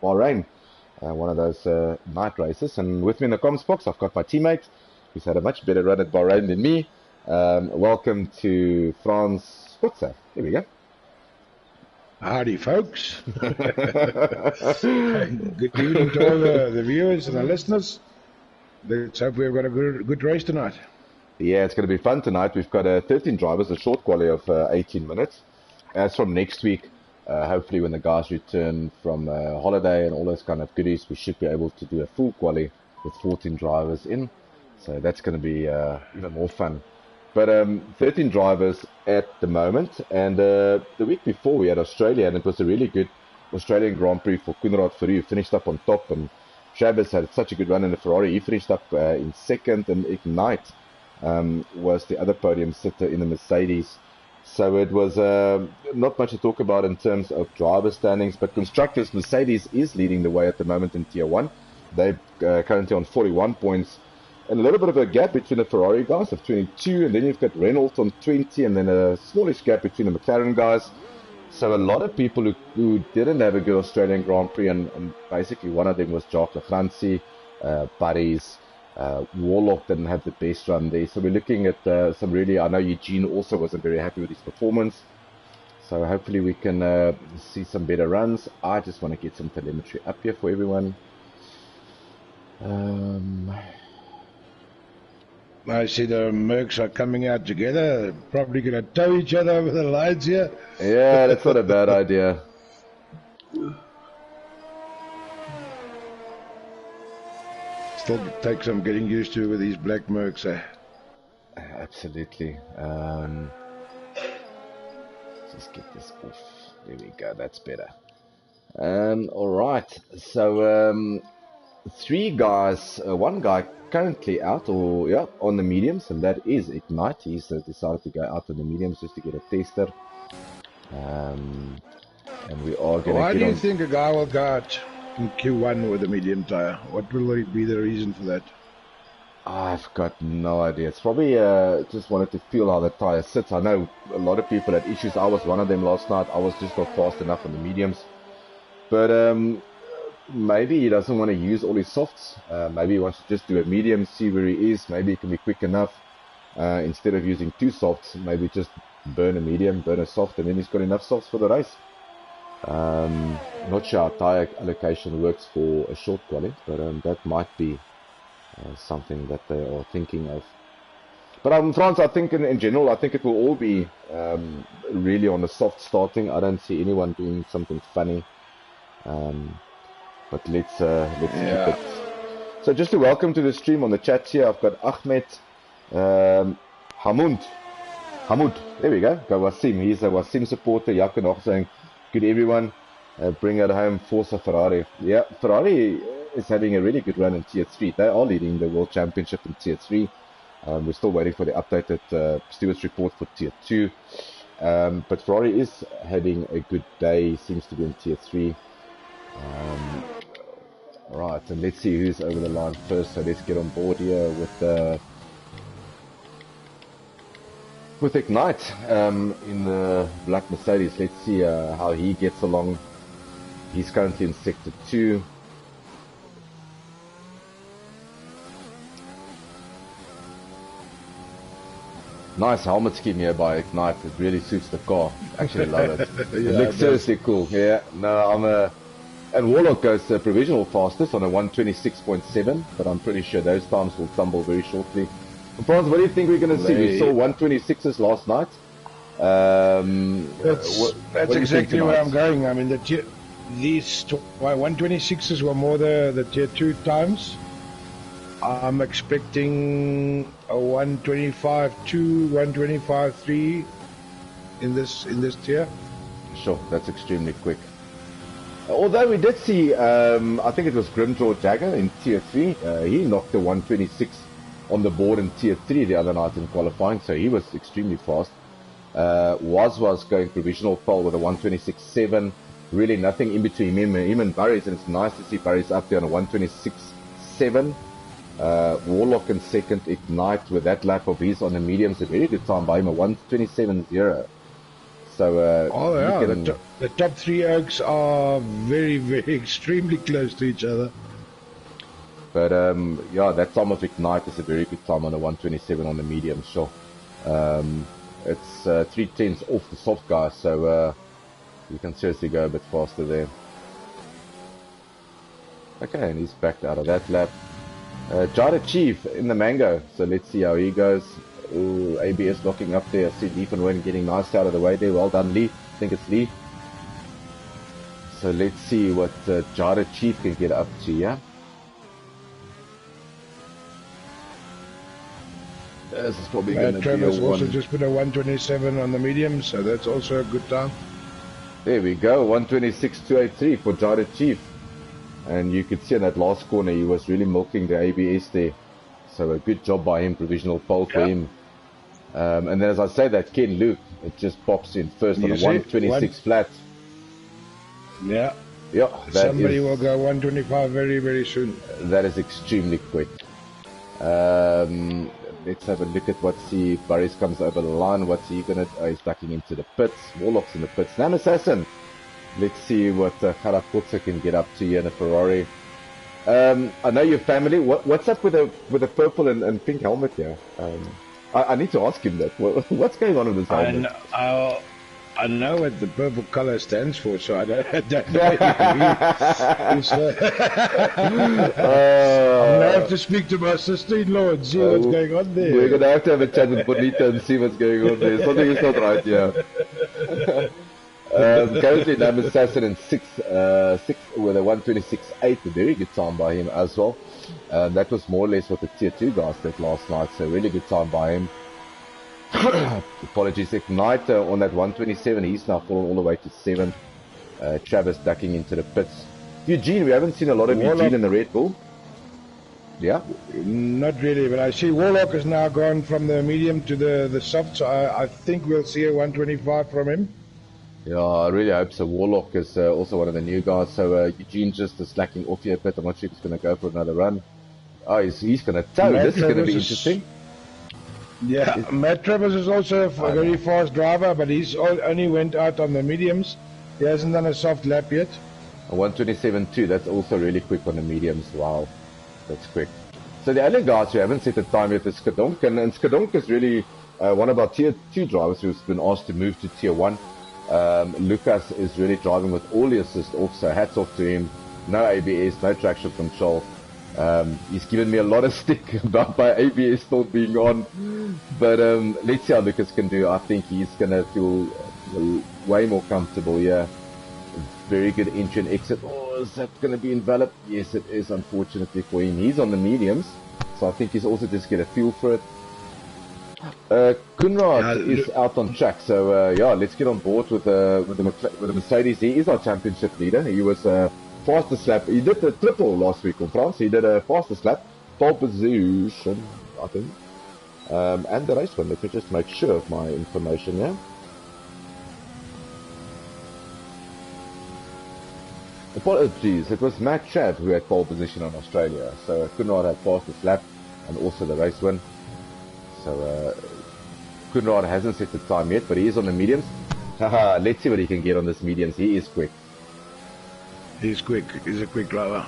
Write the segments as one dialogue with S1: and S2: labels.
S1: Bahrain, one of those night races. And with me in the comms box, I've got my teammate, who's had a much better run at Bahrain than me. Welcome to France Spotzer. Here we go.
S2: Howdy, folks. Good evening to all the viewers and the listeners. Let's hope we've got a good race tonight.
S1: Yeah, it's going to be fun tonight. We've got 13 drivers, a short quali of 18 minutes. As from next week, hopefully when the guys return from holiday and all those kind of goodies, we should be able to do a full quali with 14 drivers in. So that's going to be even more fun. But 13 drivers at the moment, and the week before we had Australia, and it was a really good Australian Grand Prix for Koenraad Verhoeven, who finished up on top, and Travis had such a good run in the Ferrari. He finished up in second, and Ignite was the other podium sitter in the Mercedes. So it was not much to talk about in terms of driver standings, but constructors, Mercedes is leading the way at the moment in Tier 1. They're currently on 41 points. And a little bit of a gap between the Ferrari guys of 22, and then you've got Renault on 20, and then a smallish gap between the McLaren guys. So a lot of people who didn't have a good Australian Grand Prix, and basically one of them was Jacques Lefrancy, Paris, Warlock didn't have the best run there. So we're looking at some really, I know Eugene also wasn't very happy with his performance. So hopefully we can see some better runs. I just want to get some telemetry up here for everyone.
S2: I see the Mercs are coming out together, probably going to tow each other over the lines here.
S1: Yeah, that's not a bad idea.
S2: Still takes some getting used to with these black Mercs.
S1: Absolutely. Just get this off. There we go, that's better. Alright, so three guys, one guy currently out on the mediums, and that is Ignite. He's decided to go out on the mediums just to get a tester, and we are going to
S2: Why do you think a guy will go out in Q1 with a medium tire? What will be the reason for that?
S1: I've got no idea. It's probably just wanted to feel how the tire sits. I know a lot of people had issues. I was one of them last night. I was just not fast enough on the mediums, but maybe he doesn't want to use all his softs. Maybe he wants to just do a medium, see where he is. Maybe he can be quick enough. Instead of using two softs, maybe just burn a medium, burn a soft, and then he's got enough softs for the race. Not sure how tire allocation works for a short quali, but that might be something that they are thinking of. But France, I think in general, I think it will all be really on a soft starting. I don't see anyone doing something funny. But let's keep it. So just to welcome to the stream on the chat here, I've got Ahmed, Hamoud, there we go, got Wasim, he's a Wasim supporter, Jakob saying, good everyone, bring it home, Forza Ferrari. Yeah, Ferrari is having a really good run in Tier 3, they are leading the World Championship in Tier 3, we're still waiting for the updated stewards report for Tier 2, but Ferrari is having a good day, seems to be in Tier 3. Right, and let's see who's over the line first. So let's get on board here with Ignite in the black Mercedes. Let's see how he gets along. He's currently in sector 2. Nice helmet scheme here by Ignite. It really suits the car. Actually love it. It looks seriously cool. Yeah, no, and Warlock goes provisional fastest on a 126.7, but I'm pretty sure those times will tumble very shortly. Franz, what do you think we're going to see? We saw 126s last night.
S2: That's exactly where I'm going. I mean, these 126s were more the tier 2 times. I'm expecting a 125.2, 125.3 in this tier.
S1: Sure, that's extremely quick. Although we did see, I think it was Grimjaw Jagger in Tier 3, he knocked the 126 on the board in Tier 3 the other night in qualifying, so he was extremely fast. Was going provisional pole with a 126.7, really nothing in between him and Barry's, and it's nice to see Barry's up there on a 126.7. Warlock in second, Ignite with that lap of his on the mediums, a very good time by him, a 127.0. So
S2: oh yeah, the top 3 oaks are very, very extremely close to each other.
S1: But yeah, that time of Ignite is a very good time on the 127 on the medium, sure. It's 3/10 off the soft guys, so you can seriously go a bit faster there. Okay, and he's backed out of that lap. Jada Chief in the Mango, so let's see how he goes. Ooh, ABS locking up there. I see Lee van Rooyen getting nice out of the way there. Well done, Lee. I think it's Lee. So let's see what Jada Chief can get up to, yeah? This is probably going to be a
S2: Trevor's also just put a 127 on the medium, so that's also a good time.
S1: There we go, 126.283 for Jada Chief. And you could see in that last corner, he was really milking the ABS there. So a good job by him, provisional pole for him. And then as I say that, Ken Luke, it just pops in first on a 126 flat.
S2: Yeah.
S1: Yeah.
S2: Somebody will go 125 very, very soon.
S1: That is extremely quick. Let's have a look at what see Burris comes over the line. What's he gonna? He's ducking into the pits. Warlock's in the pits. Nan Assassin. Let's see what Karapotsa can get up to here in a Ferrari. I know your family. What's up with the purple and pink helmet here? I need to ask him that. What's going on with this helmet?
S2: I know what the purple color stands for, so I don't know. I'm gonna have to speak to my sister-in-law and see what's going on there.
S1: We're gonna have to have a chat with Bonita and see what's going on there. Something is not right, yeah. Currently, Nam Assassin in 6 with a 126.8, a very good time by him as well. That was more or less what the tier 2 guys did last night, so really good time by him. Apologies, Ignite on that 127, he's now fallen all the way to 7. Travis ducking into the pits. Eugene, we haven't seen a lot of
S2: Warlock.
S1: Eugene in the Red Bull. Yeah?
S2: Not really, but I see Warlock has now gone from the medium to the soft, so I think we'll see a 125 from him.
S1: Yeah, I really hope so. Warlock is also one of the new guys, so Eugene just is slacking off here a bit. I'm not sure if he's going to go for another run. Oh, he's going to tow. This is going to be interesting.
S2: Yeah, Matt Travers is also a very fast driver, but he's only went out on the mediums. He hasn't done a soft lap yet.
S1: A 127.2, that's also really quick on the mediums. Wow, that's quick. So the other guys who haven't set the time yet is Skadonk, and Skadonk is really one of our tier 2 drivers who's been asked to move to tier 1. Lucas is really driving with all the assist off, so hats off to him. No ABS, no traction control. He's given me a lot of stick about my ABS not being on, but let's see how Lucas can do. I think he's gonna feel way more comfortable here. Very good entry and exit. Oh, is that gonna be invalid? Yes, it is, unfortunately for him. He's on the mediums, so I think he's also just get a feel for it. Kunrad is out on track, so yeah, let's get on board with the Mercedes. He is our championship leader. He was fastest lap. He did the triple last week in France. He did a fastest lap, pole position, I think, and the race win. Let me just make sure of my information here. Apologies, it was Matt Trav who had pole position on Australia. So Kunrad had fastest lap and also the race win. So Kunrad hasn't set the time yet, but he is on the mediums. Haha, let's see what he can get on this mediums. He is quick.
S2: He's quick. He's a quick driver.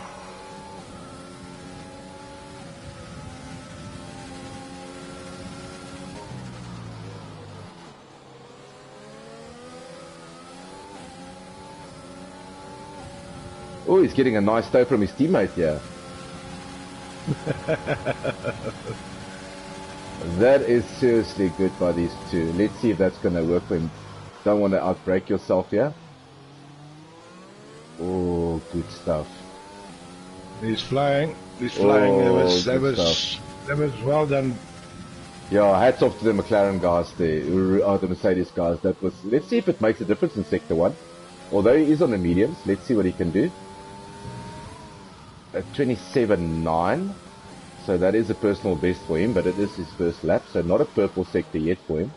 S1: Oh, he's getting a nice tow from his teammate here. That is seriously good by these two. Let's see if that's going to work for him. Don't want to outbreak yourself here. Oh, good stuff.
S2: He's flying. He's flying.
S1: Oh,
S2: That was well done.
S1: Yeah, hats off to the McLaren guys there, or the Mercedes guys. That was. Let's see if it makes a difference in Sector 1. Although he is on the mediums, let's see what he can do. At 27.9. So that is a personal best for him, but it is his first lap, so not a purple sector yet for him.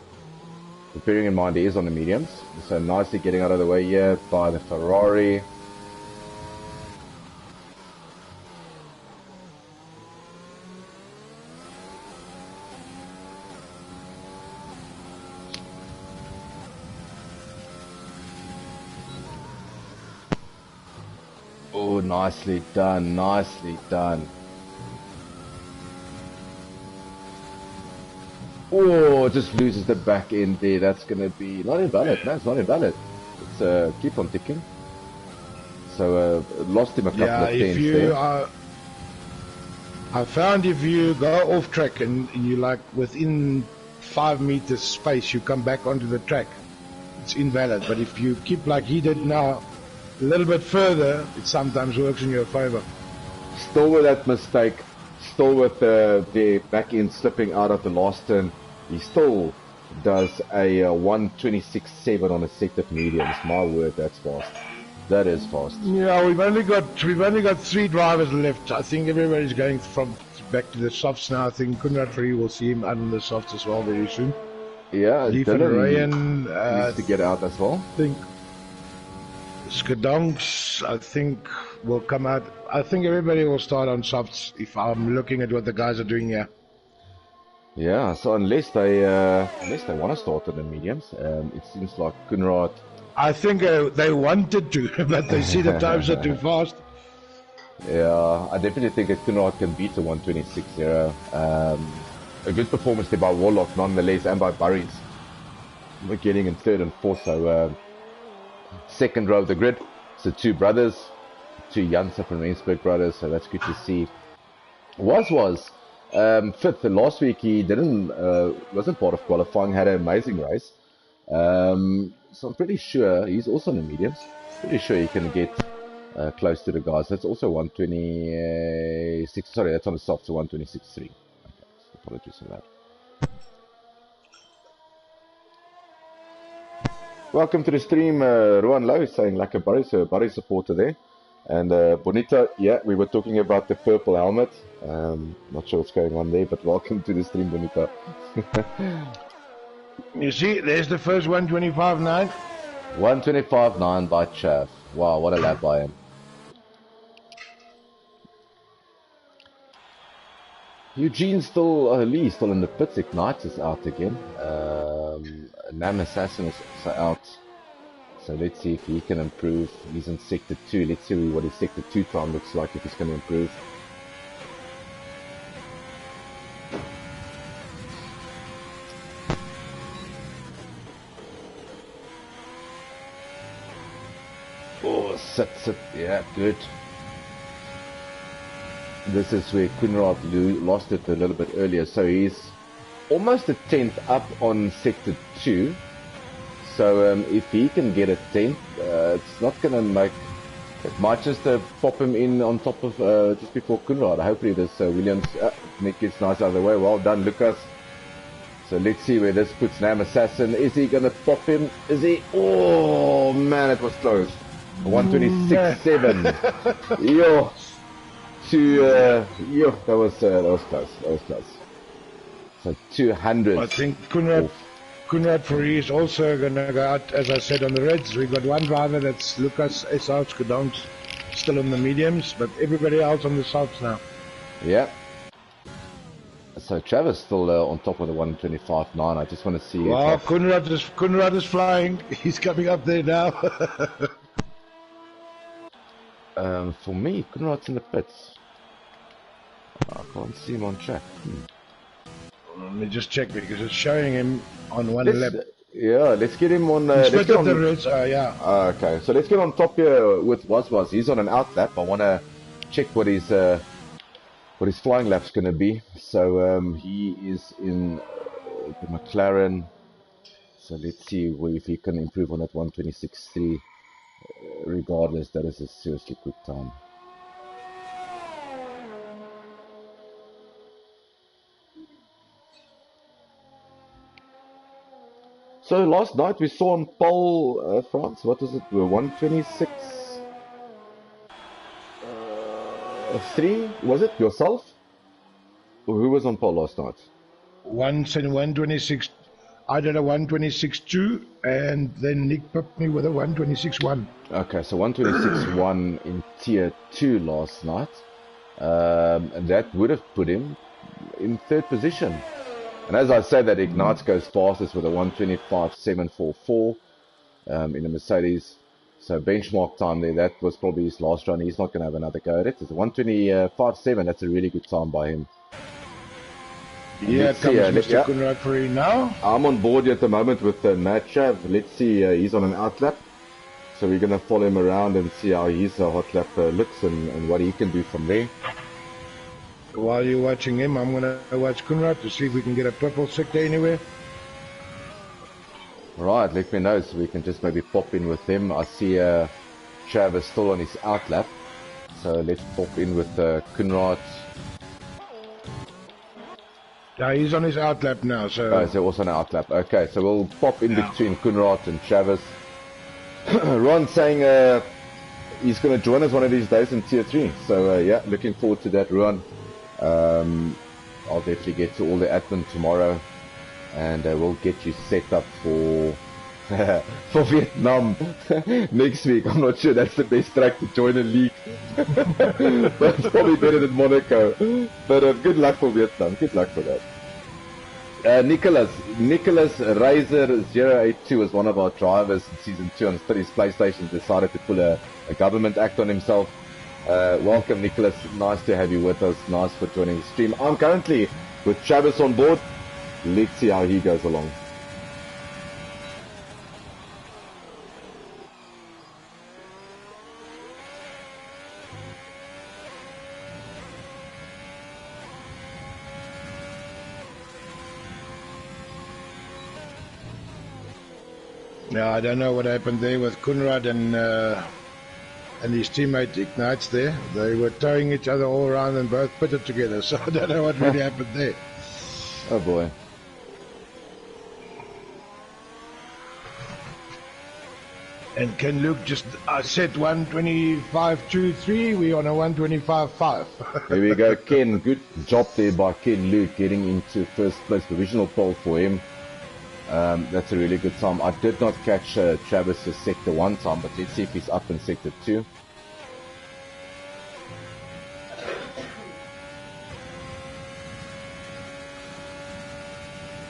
S1: But bearing in mind he is on the mediums, so nicely getting out of the way here by the Ferrari. Oh, nicely done, nicely done. Oh, just loses the back end there. That's going to be not invalid. No, it's not invalid. It's keep on ticking. So lost him a couple of tenths there.
S2: I found if you go off track and you like within 5 meters space, you come back onto the track, it's invalid. But if you keep like he did now, a little bit further, it sometimes works in your favor.
S1: Still with that mistake, still with the back end slipping out of the last turn, he still does a 1:26.7 on a sector mediums. My word, that's fast. That is fast.
S2: Yeah, we've only got 3 drivers left. I think everybody's going from back to the softs now. I think Kunrat Free will see him out on the softs as well very soon.
S1: Yeah,
S2: Dylan
S1: needs to get out as well.
S2: I think Skadonks, I think, will come out. I think everybody will start on softs if I'm looking at what the guys are doing here.
S1: Yeah, so unless they want to start on the mediums, it seems like Kunrat.
S2: I think they wanted to, but they see the times are too fast.
S1: Yeah, I definitely think that Kunrat can beat the 1:26.0. A good performance there by Warlock, nonetheless, and by Bahrain. We're getting in third and fourth, so second row of the grid. So 2 brothers, 2 Janssen from Rensburg brothers, so that's good to see. Was fifth. Last week he wasn't part of qualifying, had an amazing race. So I'm pretty sure he's also in the mediums. Pretty sure he can get close to the guys. That's also 1:26. Sorry, that's on the soft, so 1:26.3. Okay, so apologies for that. Welcome to the stream, Ruan Lowe saying like a Barry supporter there. And Bonita, yeah, we were talking about the purple helmet. Not sure what's going on there, but welcome to the stream, Bonita.
S2: You see, there's the first 1:25.9.
S1: 1:25.9 by Chav. Wow, what a lap by him. Eugene's Lee still in the pits. Ignite is out again. Nam Assassin is also out. So let's see if he can improve. He's in sector 2. Let's see what his sector 2 time looks like, if he's going to improve. Oh, sit, yeah, good. This is where Kunrat lost it a little bit earlier, so he's almost a 10th up on sector 2. So if he can get a 10th, it's not going to make... It might just pop him in on top of just before Kunrat. Hopefully this Williams... Nick gets nice out of the way. Well done, Lucas. So let's see where this puts Nam Assassin. Is he going to pop him? Is he? Oh, man, it was close. 1:26.7. Yo. That was close. That was close. So 200.
S2: I think Kunrat Free is also going to go out, as I said, on the reds. We've got one driver, that's Lucas S.R. Skadonks, still on the mediums, but everybody else on the softs now.
S1: Yeah. So Travis still on top of the 1:25.9. I just want to see.
S2: Wow, Kunrat is flying. He's coming up there now.
S1: For me, Kunrat's in the pits. I can't see him on track.
S2: Let me just check because it's showing him on one lap.
S1: Yeah, let's get him on.
S2: Let's get on the reds. Yeah.
S1: Okay, so let's get on top here with Was. He's on an out lap. I want to check what his flying lap's going to be. So he is in the McLaren. So let's see if he can improve on that 1:26.3. Regardless, that is a seriously quick time. So last night we saw on pole, France, what is it? 1:26.3, was it yourself? Or who was on pole last night?
S2: 1:26. I did a 1:26.2, and then Nick pipped me with a 1:26.1.
S1: Okay, so 1:26.1 in tier 2 last night. And that would have put him in third position. And as I say, that Ignite goes fastest with a 1:25.744 in a Mercedes. So benchmark time there, that was probably his last run. He's not going to have another go at it. It's a 1:25.7. That's a really good time by him.
S2: Yeah, comes Mr. Kunrad for you now.
S1: I'm on board at the moment with Matchav. Let's see, he's on an outlap. So we're going to follow him around and see how his hot lap looks and what he can do from there.
S2: While you're watching him, I'm going to watch Kunrad to see if we can get a purple sector anywhere.
S1: Right, let me know so we can just maybe pop in with him. I see Trav is still on his outlap. So let's pop in with Kunrad.
S2: Yeah, he's on his outlap now. So
S1: he's also on an outlap. Okay, so we'll pop in between Kunrad and Travis. Ron saying he's going to join us one of these days in Tier 3. So yeah, looking forward to that, Ron. I'll definitely get to all the admin tomorrow. And we'll get you set up for for Vietnam next week. I'm not sure that's the best track to join a league. But it's probably better than Monaco. But good luck for Vietnam. Good luck for that. Nicholas Razor 082 is one of our drivers in Season 2 on Studies PlayStation. Decided to pull a government act on himself. Welcome, Nicholas. Nice to have you with us. Nice for joining the stream. I'm currently with Travis on board. Let's see how he goes along.
S2: Yeah, I don't know what happened there with Kunrad and his teammate Ignites there. They were towing each other all around and both pitted together, so I don't know what really happened there.
S1: Oh boy.
S2: And Ken Luke just set 1:25.23. We're on a 1:25.5.
S1: There we go, Ken. Good job there by Ken Luke getting into first place provisional pole for him. That's a really good time. I did not catch Travis's sector 1 time, but let's see if he's up in sector 2.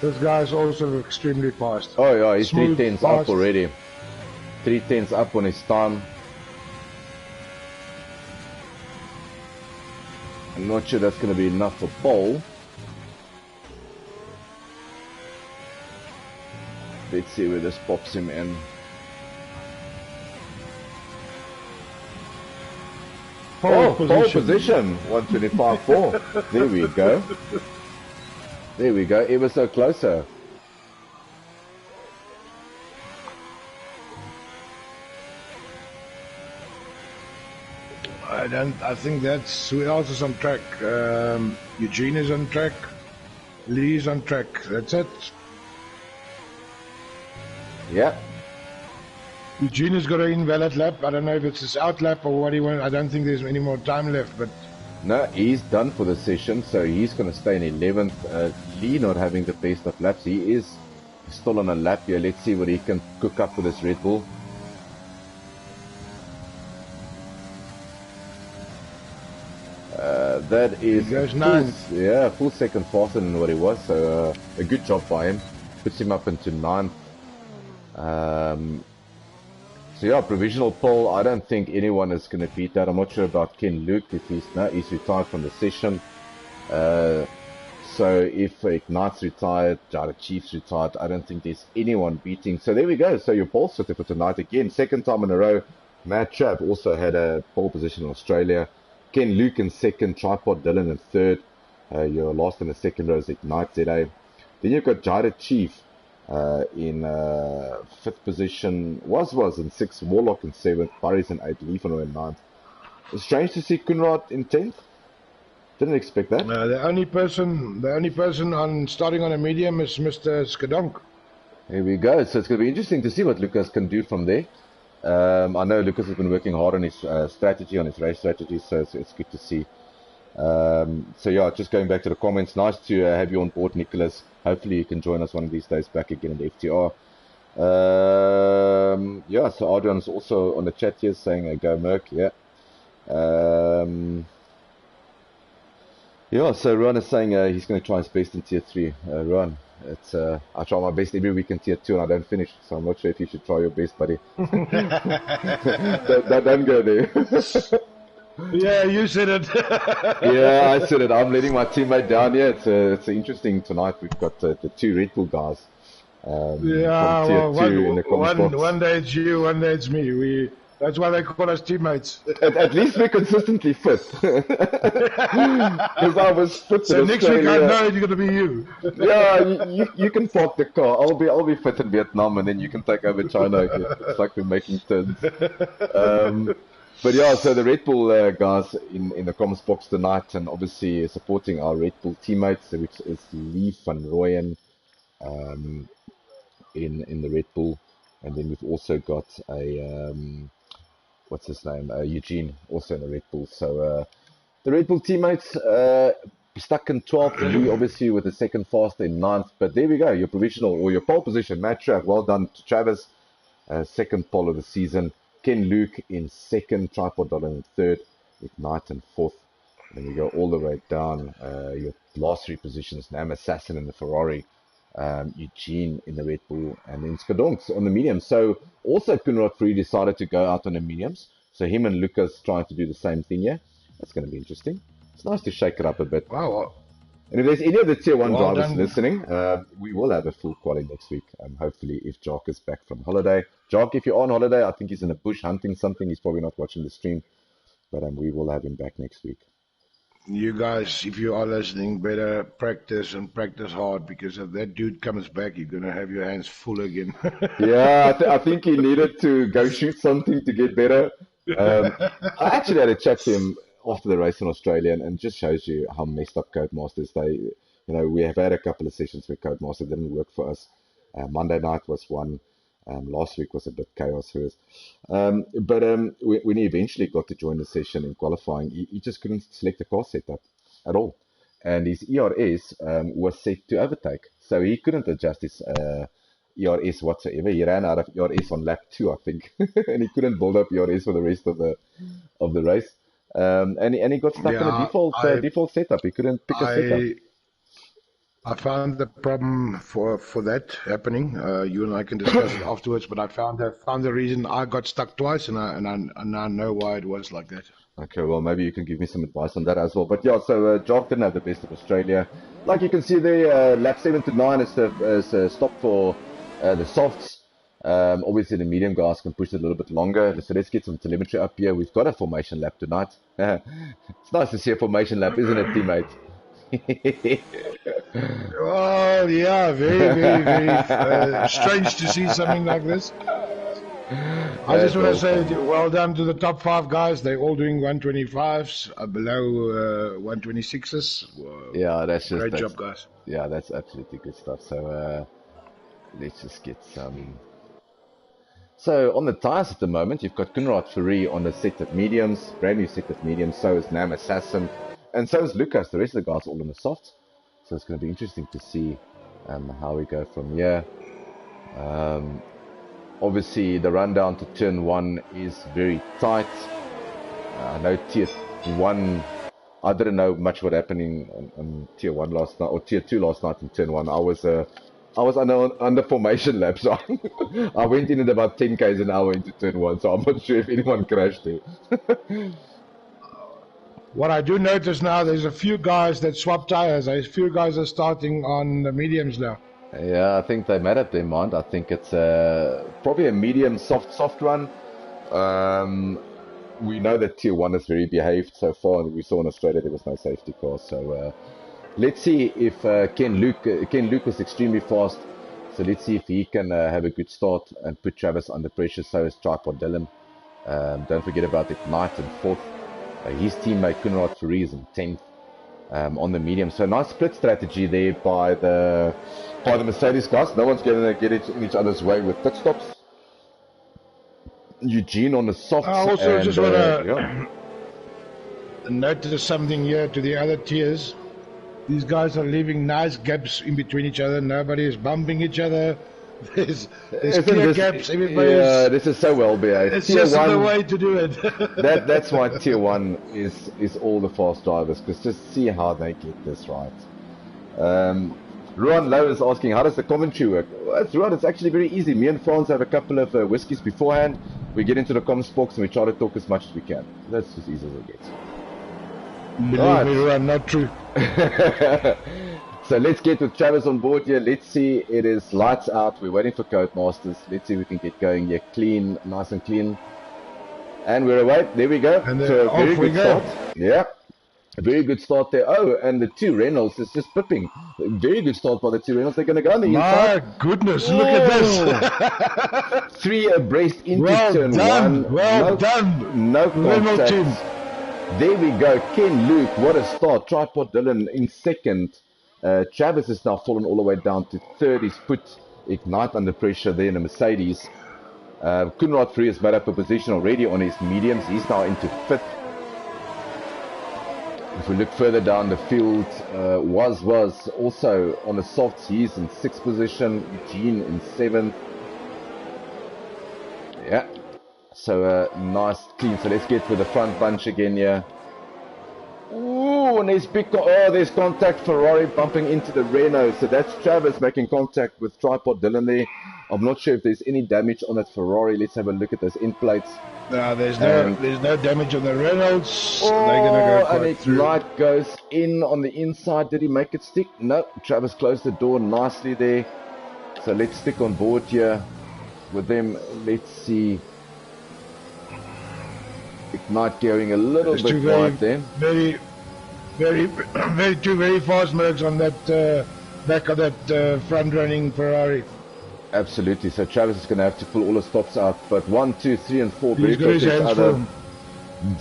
S2: This guy's also extremely fast.
S1: Oh yeah, he's 3/10 up already. 3/10 up on his time. I'm not sure that's going to be enough for pole. Let's see where this pops him in. Pole position. 1:25.4. There we go. There we go. Ever so closer.
S2: I think that's who else is on track. Eugene is on track. Lee's on track. That's it.
S1: Yeah.
S2: Eugene has got an invalid lap. I don't know if it's his out lap or what he wants. I don't think there's any more time left, but
S1: no, he's done for the session, so he's going to stay in 11th. Lee not having the best of laps. He is still on a lap here. Let's see what he can cook up for this Red Bull. That is full second faster than what he was, so a good job by him. Puts him up into 9th. So yeah, provisional pole. I don't think anyone is going to beat that. I'm not sure about Ken Luke if he's retired from the session. So if Ignite's retired, Jada Chief's retired, I don't think there's anyone beating. So there we go. So your pole sitter for tonight again, second time in a row. Matt Trapp also had a pole position in Australia. Ken Luke in second, Tripod Dylan in third. Your last in the second row is Ignite today. Then you've got Jada Chief in fifth position, was in sixth, Warlock in seventh, Barry's in eighth, Leafon in ninth. It's strange to see Kunrad in 10th. Didn't expect that.
S2: The only person on starting on a medium is Mr. Skadonk.
S1: Here we go. So it's going to be interesting to see what Lucas can do from there. I know Lucas has been working hard on his strategy, on his race strategy, so it's good to see. So yeah, just going back to the comments, nice to have you on board, Nicholas. Hopefully you can join us one of these days back again in the FTR. Yeah, so Adrian's also on the chat here saying go Merc, yeah. Yeah, so Rowan is saying he's going to try his best in Tier 3. Rowan, I try my best every week in Tier 2 and I don't finish, so I'm not sure if you should try your best, buddy. Don't go there.
S2: Yeah, you said it.
S1: Yeah, I said it. I'm letting my teammate down here. It's interesting tonight. We've got the two Red Bull guys from Tier 2 in the comms box.
S2: One day it's you, one day it's me. That's why they call us teammates.
S1: At least we're consistently fit. Because I was fit.
S2: So next week I know it's going to be you.
S1: Yeah, you can park the car. I'll be fit in Vietnam, and then you can take over China again. It's like we're making turns. But yeah, so the Red Bull guys in the comms box tonight, and obviously supporting our Red Bull teammates, which is Lee van Rooyen in the Red Bull, and then we've also got a what's his name, Eugene, also in the Red Bull. So the Red Bull teammates stuck in 12th, Louis obviously with the second faster in 9th, but there we go, your provisional or your pole position, Matt Track, well done to Travis, second pole of the season. Ken Luke in second, Tripod Dollar in third, with Knight in fourth. And then you go all the way down, your last three positions, Nam Assassin in the Ferrari, Eugene in the Red Bull, and then Skadonks on the medium. So also Kunrad Free decided to go out on the mediums. So him and Lucas trying to do the same thing here. That's going to be interesting. It's nice to shake it up a bit.
S2: Wow.
S1: And if there's any of the Tier 1 drivers listening, we will have a full quali next week. Hopefully, if Jock is back from holiday. Jock, if you're on holiday, I think he's in the bush hunting something. He's probably not watching the stream. But we will have him back next week.
S2: You guys, if you are listening, better practice and practice hard, because if that dude comes back, you're going to have your hands full again.
S1: Yeah, I think he needed to go shoot something to get better. I actually had a chat to him after the race in Australia, and just shows you how messed up Codemasters. We have had a couple of sessions where Codemaster didn't work for us. Monday night was one. Last week was a bit chaos for us. But when he eventually got to join the session in qualifying, he just couldn't select the car setup at all. And his ERS was set to overtake. So he couldn't adjust his ERS whatsoever. He ran out of ERS on lap 2, I think. And he couldn't build up ERS for the rest of the race. And he got stuck in a default setup. He couldn't pick a setup.
S2: I found the problem for that happening. You and I can discuss it afterwards. But I found the reason I got stuck twice, and I know why it was like that.
S1: Okay, well maybe you can give me some advice on that as well. But yeah, so Jock didn't have the best of Australia. Like you can see there, lap 7 to 9 is the stop for the softs. Obviously the medium guys can push it a little bit longer. So let's get some telemetry up here. We've got a formation lap tonight. It's nice to see a formation lap, isn't it, teammate?
S2: Oh yeah, very, very strange to see something like this. I just want to say well done to the top 5 guys. They're all doing 125s, below 126s.
S1: Yeah,
S2: great job, guys.
S1: Yeah, that's absolutely good stuff. So let's just get some. So on the tyres at the moment, you've got Kunrad Ferrari on the set of mediums, brand new set of mediums. So is Nam Assassin, and so is Lucas. The rest of the guys all on the softs. So it's going to be interesting to see how we go from here. Obviously, the rundown to turn 1 is very tight. I know Tier 1, I didn't know much what happening on Tier 1 last night, or Tier 2 last night in turn 1. I was under formation lap, so I went in at about 10 k's an hour into turn 1, so I'm not sure if anyone crashed there.
S2: What I do notice now, there's a few guys that swap tires. A few guys are starting on the mediums now.
S1: Yeah, I think they made up their mind. I think it's probably a medium soft run. We know that Tier 1 is very behaved so far. We saw in Australia there was no safety car. So let's see if Ken Luke was extremely fast. So let's see if he can have a good start and put Travis under pressure. So is Tripod Dylan. Don't forget about the Knight in 4th. His teammate Kunrad Ferrari is in 10th on the medium. So nice split strategy there by the Mercedes guys. No one's going to get in each other's way with pit stops. Eugene on the softs.
S2: I also just want to notice something here to the other tiers. These guys are leaving nice gaps in between each other. Nobody is bumping each other. There's clear gaps. Everybody's.
S1: Yeah, this is so well behaved.
S2: It's
S1: Tier
S2: just
S1: one,
S2: the way to do it.
S1: that's why Tier 1 is all the fast drivers, because just see how they get this right. Ruan Lowe is asking, how does the commentary work? Well, that's right, it's actually very easy. Me and Franz have a couple of whiskeys beforehand. We get into the comms box and we try to talk as much as we can. That's as easy as it gets.
S2: Believe me, Ruan, not true.
S1: So let's get with Travis on board here. Let's see, it is lights out. We're waiting for Codemasters. Let's see if we can get going here. Clean, nice and clean. And we're away. There we go.
S2: And
S1: so a very good
S2: go.
S1: start. Yeah. A very good start there. Oh, and the two Reynolds is just pipping. Very good start by the two Reynolds. They're going to go on the inside.
S2: My goodness, look at
S1: this. 3 abreast into turn
S2: done.
S1: 1.
S2: Well done.
S1: No contact. There we go. Ken Luke, what a start. Tripod Dylan in second. Travis has now fallen all the way down to third. He's put Ignite under pressure there in a Mercedes. Kunrad Free has made up a position already on his mediums. He's now into fifth. If we look further down the field, was also on the softs. He's in 6th position. Eugene in 7th. Yeah. So nice, clean. So let's get with the front bunch again here. Ooh, and there's there's contact. Ferrari bumping into the Renault. So that's Travis making contact with Tripod Dylan there. I'm not sure if there's any damage on that Ferrari. Let's have a look at those end plates.
S2: No, there's no damage on the Reynolds.
S1: Oh,
S2: they're gonna go
S1: and Ignite goes in on the inside. Did he make it stick? No. Travis closed the door nicely there. So let's stick on board here with them. Let's see. Ignite going a little bit wide there.
S2: Two very fast mercs on that back of that front running Ferrari.
S1: Absolutely. So Travis is going to have to pull all the stops out. But 1, 2, 3, and 4
S2: very close to each other.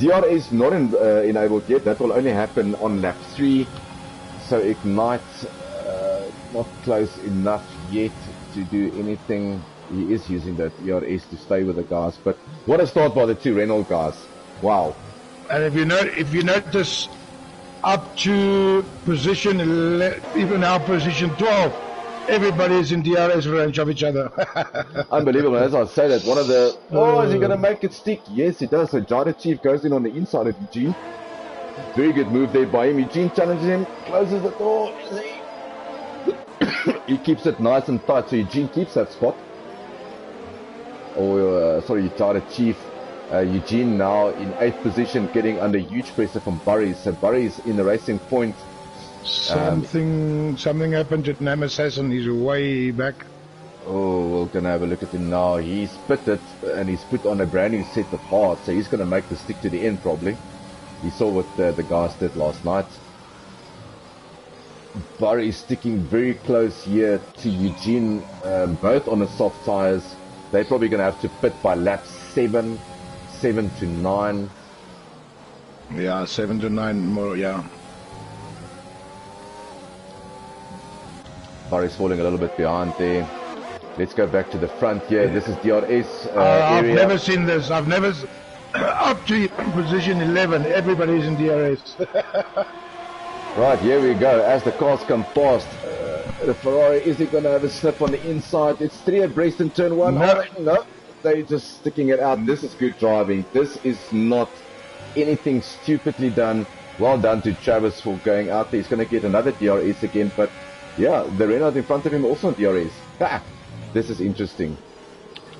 S1: DRS not enabled yet. That will only happen on lap 3. So Ignite not close enough yet to do anything. He is using that ERS to stay with the guys. But what a start by the two Renault guys. Wow.
S2: And if you notice, up to position 11, even now position 12, everybody is in DRS range of each other.
S1: Unbelievable. As I say that, one of the... Oh, is he going to make it stick? Yes, he does. So Jada Chief goes in on the inside of Eugene. Very good move there by him. Eugene challenges him, closes the door. He keeps it nice and tight, so Eugene keeps that spot. Sorry, Jada Chief. Eugene now in 8th position, getting under huge pressure from Burry. So Burry's in the racing point.
S2: Something happened to Nam Assassin. He's way back.
S1: Oh, we're going to have a look at him now. He's pitted and he's put on a brand new set of hard. So he's going to make the stick to the end probably. He saw what the guys did last night. Burry sticking very close here to Eugene, both on the soft tires. They're probably going to have to pit by lap 7 to 9.
S2: Yeah, 7 to 9 more, yeah.
S1: Burry's falling a little bit behind there. Let's go back to the front here. This is DRS
S2: I've
S1: area.
S2: never seen this. I've never... Up to position 11, everybody's in DRS.
S1: Right, here we go. As the cars come past, the Ferrari, is he going to have a slip on the inside? It's 3 abreast in turn 1. No, they're just sticking it out. This is good driving. This is not anything stupidly done. Well done to Travis for going out there. He's going to get another DRS again, but yeah, the Renault in front of him also on DRS. This is interesting.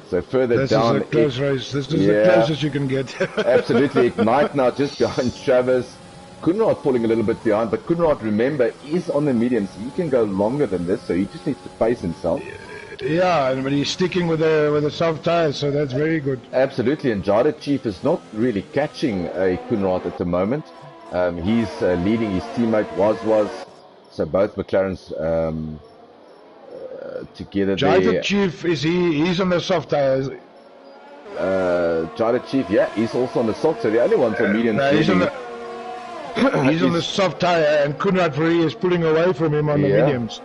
S1: So further down...
S2: This is a close race. This is the closest you can get.
S1: Absolutely. Ignite now just behind Travis. Kunrad falling a little bit behind, but Kunrad, remember, is on the mediums. He can go longer than this, so he just needs to pace himself.
S2: Yeah, but he's sticking with the soft tires, so that's very good.
S1: Absolutely, and Jada Chief is not really catching a Kunrad at the moment. He's leading his teammate was. So both McLarens together
S2: Jada
S1: there.
S2: Chief, he's on the soft tires.
S1: Jada Chief, yeah, he's also on the soft, so the only one's on medium.
S2: He's on the soft tire, and Kunrad Free is pulling away from him on the mediums.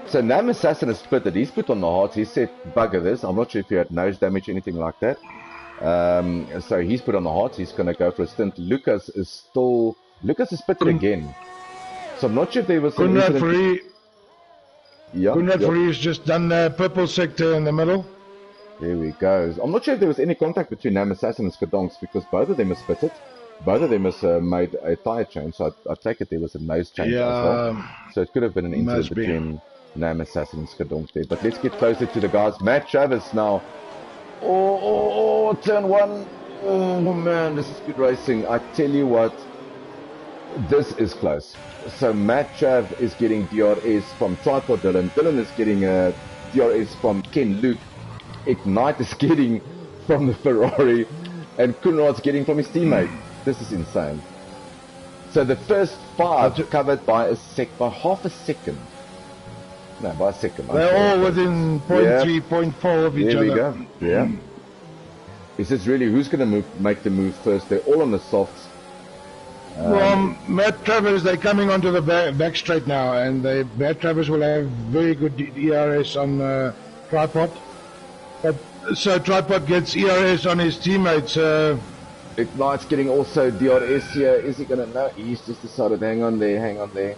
S1: So Nam Assassin has split it. He's put on the hards. He said, bugger this. I'm not sure if he had nose damage or anything like that. So he's put on the hards. He's going to go for a stint. Lucas is split it again. So I'm not sure if there was
S2: Kunrad Free.
S1: Yeah.
S2: Conrad Verheer's just done the purple sector in the middle.
S1: There we go. I'm not sure if there was any contact between Nam Assassin and Skadonks because both of them has fitted. Both of them has made a tyre change, so I take it there was a nose change as well. So it could have been an incident between Nam Assassin and Skadonks there. But let's get closer to the guys. Matt Travis now. Oh, turn one. Oh man, this is good racing. I tell you what, this is close. So Matt Trav is getting DRS from Tripod Dylan. Dylan is getting a DRS from Ken Luke. Ignite is getting from the Ferrari, and Kunrad's getting from his teammate. This is insane. So the first 5 covered by half a second. No, by a second.
S2: They're all within 0.3, 0.4 of each other.
S1: There we go. Yeah. Is this really who's going to make the move first? They're all on the softs.
S2: Well, Matt Travers, they're coming onto the back straight now, and Matt Travers will have very good ERS on Tripod. So Tripod gets ERS on his teammates.
S1: Ignite's getting also DRS here. Is he going to know? He's just decided, hang on there.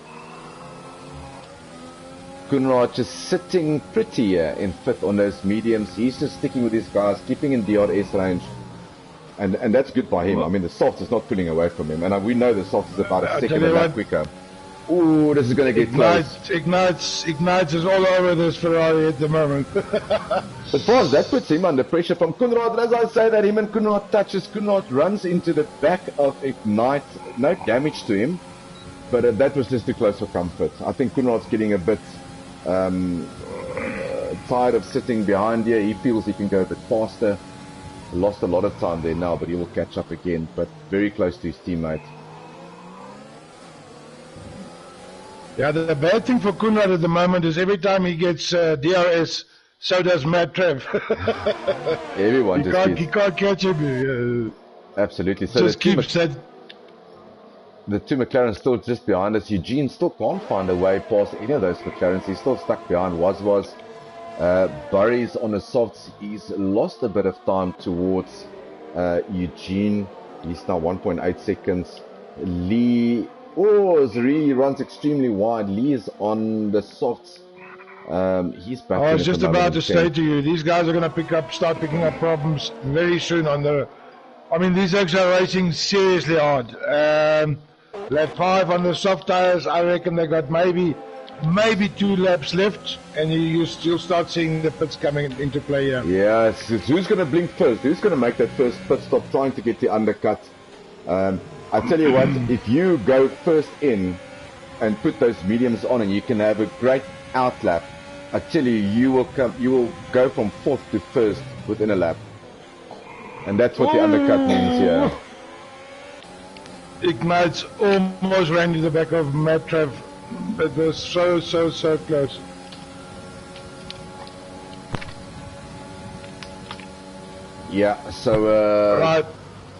S1: Kunrad just sitting pretty here in 5th on those mediums. He's just sticking with his guys, keeping in DRS range. And that's good by him. I mean, the soft is not pulling away from him. And we know the soft is about a second and a half quicker. Ooh, this is going to get close.
S2: Ignites is all over this Ferrari at the moment.
S1: But Frans, that puts him under pressure from Kunrad. And as I say that, him and Kunrad touches. Kunrad runs into the back of Ignite. No damage to him. But that was just too close for comfort. I think Kunrad's getting a bit tired of sitting behind here. He feels he can go a bit faster. Lost a lot of time there now, but he will catch up again. But very close to his teammate.
S2: Yeah, the bad thing for Kunrad at the moment is every time he gets DRS, so does Matt Trev.
S1: Everyone
S2: he can't catch him.
S1: Absolutely. So
S2: just keeps that.
S1: The 2 McLarens still just behind us. Eugene still can't find a way past any of those McLarens. He's still stuck behind Was. Burry's on the softs. He's lost a bit of time towards Eugene. He's now 1.8 seconds. Lee, Zuri runs extremely wide. Lee is on the softs. He's back.
S2: I was just about to say to you, these guys are going to start picking up problems very soon on the. I mean, these guys are racing seriously hard. Lap 5 on the soft tires. I reckon they got maybe 2 laps left, and you'll start seeing the pits coming into play here.
S1: Yeah, it's who's going to blink first? Who's going to make that first pit stop, trying to get the undercut? I tell you what, if you go first in and put those mediums on, and you can have a great outlap, I tell you, you will go from 4th to 1st within a lap, and that's what the undercut means here.
S2: Ignites almost ran to the back of Matt Trev. It was so close.
S1: Yeah, so
S2: right.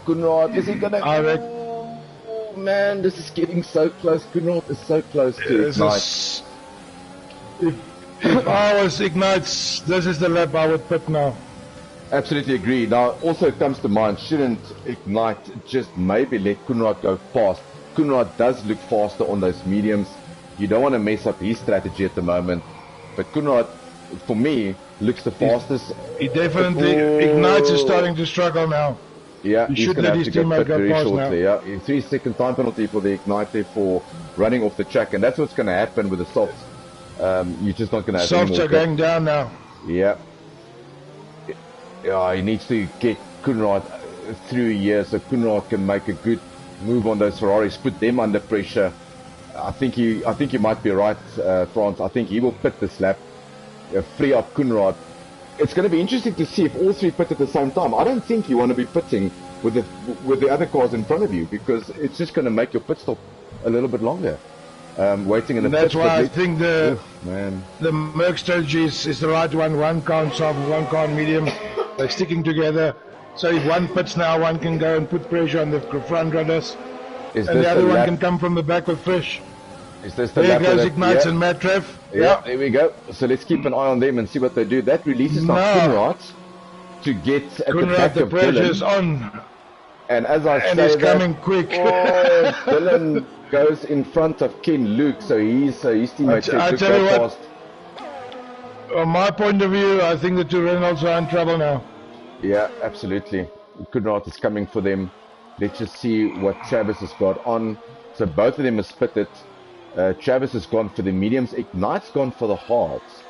S1: Kunrad, is he gonna? Oh man, this is getting so close. Kunrad is so close to Ignite.
S2: If I was Ignites, this is the lap I would put now.
S1: Absolutely agree. Now, also it comes to mind, shouldn't Ignite just maybe let Kunrad go fast? Kunrad does look faster on those mediums. You don't want to mess up his strategy at the moment. But Kunrad, for me, looks the fastest.
S2: He definitely, Ignites is starting to struggle now.
S1: Yeah,
S2: he
S1: he's going to have to go very shortly.
S2: Now.
S1: Yeah, 3 second time penalty for the Ignite there for running off the track. And that's what's going to happen with the softs. You're just not going to have
S2: softs are going down now.
S1: Yeah. Yeah, he needs to get Kunrad through here so Kunrad can make a good move on those Ferraris, put them under pressure. I think you might be right, Frans. I think he will pit this lap, free up Kunrad. It's going to be interesting to see if all 3 pit at the same time. I don't think you want to be pitting with the other cars in front of you, because it's just going to make your pit stop a little bit longer. Waiting in the
S2: That's why I think the Merc strategy is the right one. One car on soft, one car on medium. They're sticking together. So if one pits now, one can go and put pressure on the front runners. And the other one can come from the back with fresh.
S1: Is this the
S2: there goes Ignites and Matt Trev.
S1: Yeah, there we go. So let's keep an eye on them and see what they do. That releases Kunrad to get at the back of
S2: pressure's
S1: Dylan.
S2: On.
S1: And as I say,
S2: he's coming quick.
S1: Dylan goes in front of Ken Luke, so his teammate can go fast.
S2: From my point of view, I think the two Reynolds are in trouble now.
S1: Yeah, absolutely. Kunrad is coming for them. Let's just see what Travis has got on. So both of them are spitted. Travis has gone for the mediums. Ignite's gone for the hards.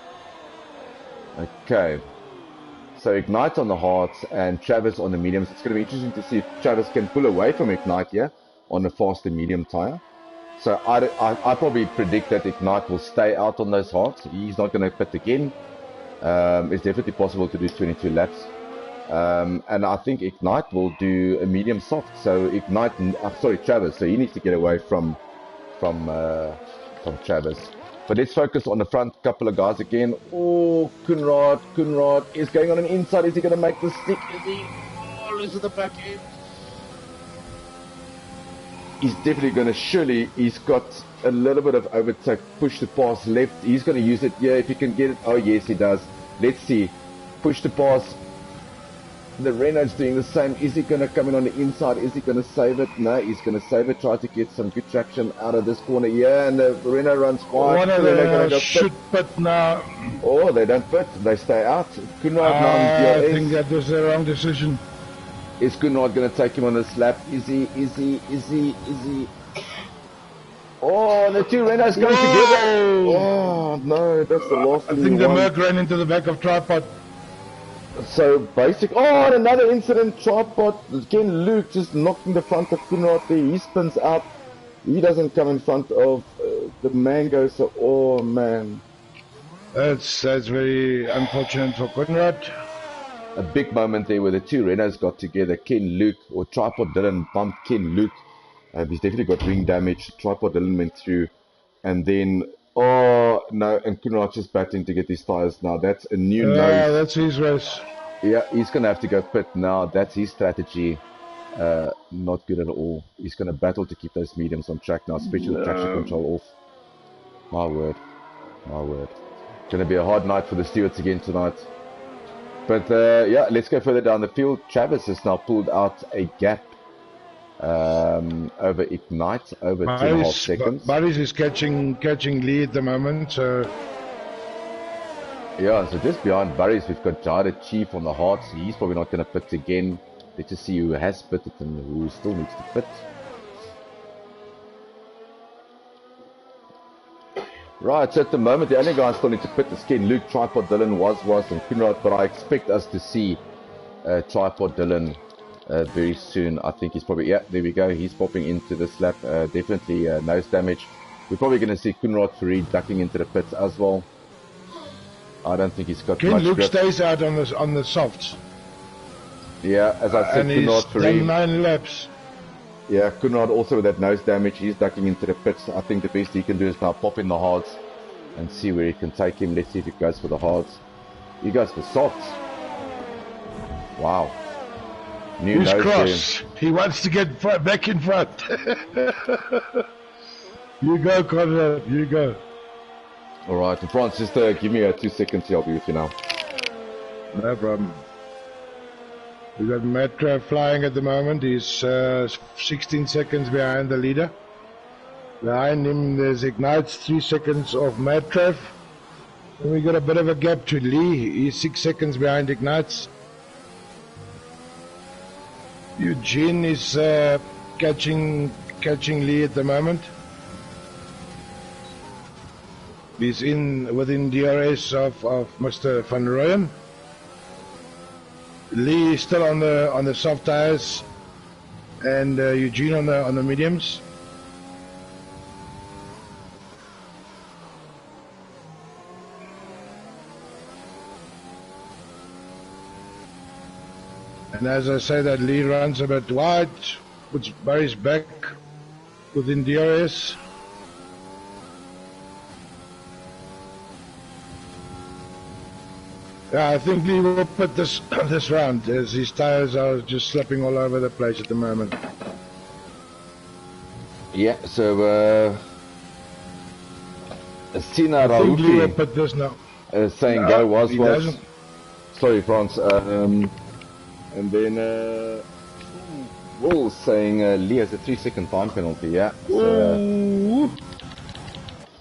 S1: Okay. So Ignite on the hards and Travis on the mediums. It's going to be interesting to see if Travis can pull away from Ignite here on the faster medium tire. So I probably predict that Ignite will stay out on those hards. He's not going to pit again. It's definitely possible to do 22 laps. And I think Ignite will do a medium soft. So Ignite, sorry, Travis. So he needs to get away from Travis. But let's focus on the front couple of guys again. Oh, Kunrad is going on an inside. Is he going to make the stick? Is he? Oh, loses the back end. He's definitely going to, surely, he's got a little bit of overtake, push the pass left. He's going to use it, yeah, if he can get it. Oh, yes, he does. Let's see. Push the pass. The Renault's doing the same. Is he going to come in on the inside? Is he going to save it? No, he's going to save it. Try to get some good traction out of this corner. Yeah, and the Renault runs wide.
S2: One of them should pit now.
S1: Oh, they don't pit. They stay out.
S2: I think that was the wrong decision.
S1: Is Kunrad going to take him on this lap? Is he? Oh, the two Renaults going together. Oh, no, that's the last
S2: I think the Merc ran into the back of tripod.
S1: So basic. Oh, and another incident. Tripod. Again, Luke just knocking the front of Kunrad there. He spins out. He doesn't come in front of the Mango. So, oh man,
S2: that's very unfortunate for Kunrad.
S1: A big moment there where the two Renaults got together. Ken Luke or Tripod Dylan bumped Ken Luke. He's definitely got ring damage. Tripod Dylan went through, and then. Oh, no, and Kunrad just battling to get these tires now. That's a new nose.
S2: Yeah, that's his race.
S1: Yeah, he's going to have to go pit now. That's his strategy. Not good at all. He's going to battle to keep those mediums on track now, especially with traction control off. My word. It's going to be a hard night for the stewards again tonight. But, yeah, let's go further down the field. Travis has now pulled out a gap. Over Ignite, over 2.5 seconds.
S2: Barry's is catching Lee at the moment, so...
S1: Yeah, so just behind Barry's, we've got Jada Chief on the hards. He's probably not going to pit again. Let's just see who has pitted and who still needs to pit. Right, so at the moment, the only guy still need to pit is Ken Luke, Tripod Dylan, was and Kunrad, but I expect us to see Tripod Dylan very soon. I think he's probably, yeah, there we go. He's popping into this lap. Definitely nose damage. We're probably going to see Kunrad Farid ducking into the pits as well. I don't think he's got much
S2: Luke
S1: grip.
S2: Stays out on the softs.
S1: Yeah, as I said, Kunrad Farid.
S2: Done 9 laps.
S1: Yeah, Kunrad also with that nose damage. He's ducking into the pits. I think the best he can do is now pop in the hards and see where he can take him. Let's see if he goes for the hards. He goes for softs. Wow.
S2: He's cross. He wants to get back in front. You go, Conrad. You go.
S1: All right, France, just give me 2 seconds here. I'll be with you now.
S2: No problem. We got Matra flying at the moment. He's 16 seconds behind the leader. Behind him, there's Ignite's 3 seconds of Matra. And we got a bit of a gap to Lee. He's 6 seconds behind Ignite's. Eugene is catching Lee at the moment. He's within DRS of Mr. Van Rooyen. Lee is still on the soft tires, and Eugene on the mediums. And as I say, that Lee runs a bit wide, puts Barry's back within DRS. Yeah, I think Lee will put this round, as his tires are just slipping all over the place at the moment.
S1: Yeah, so Sina
S2: I think Lee will put this now.
S1: Saying
S2: no,
S1: was. Sorry, France. And then Will saying Lee has a 3-second time penalty. Yeah. So,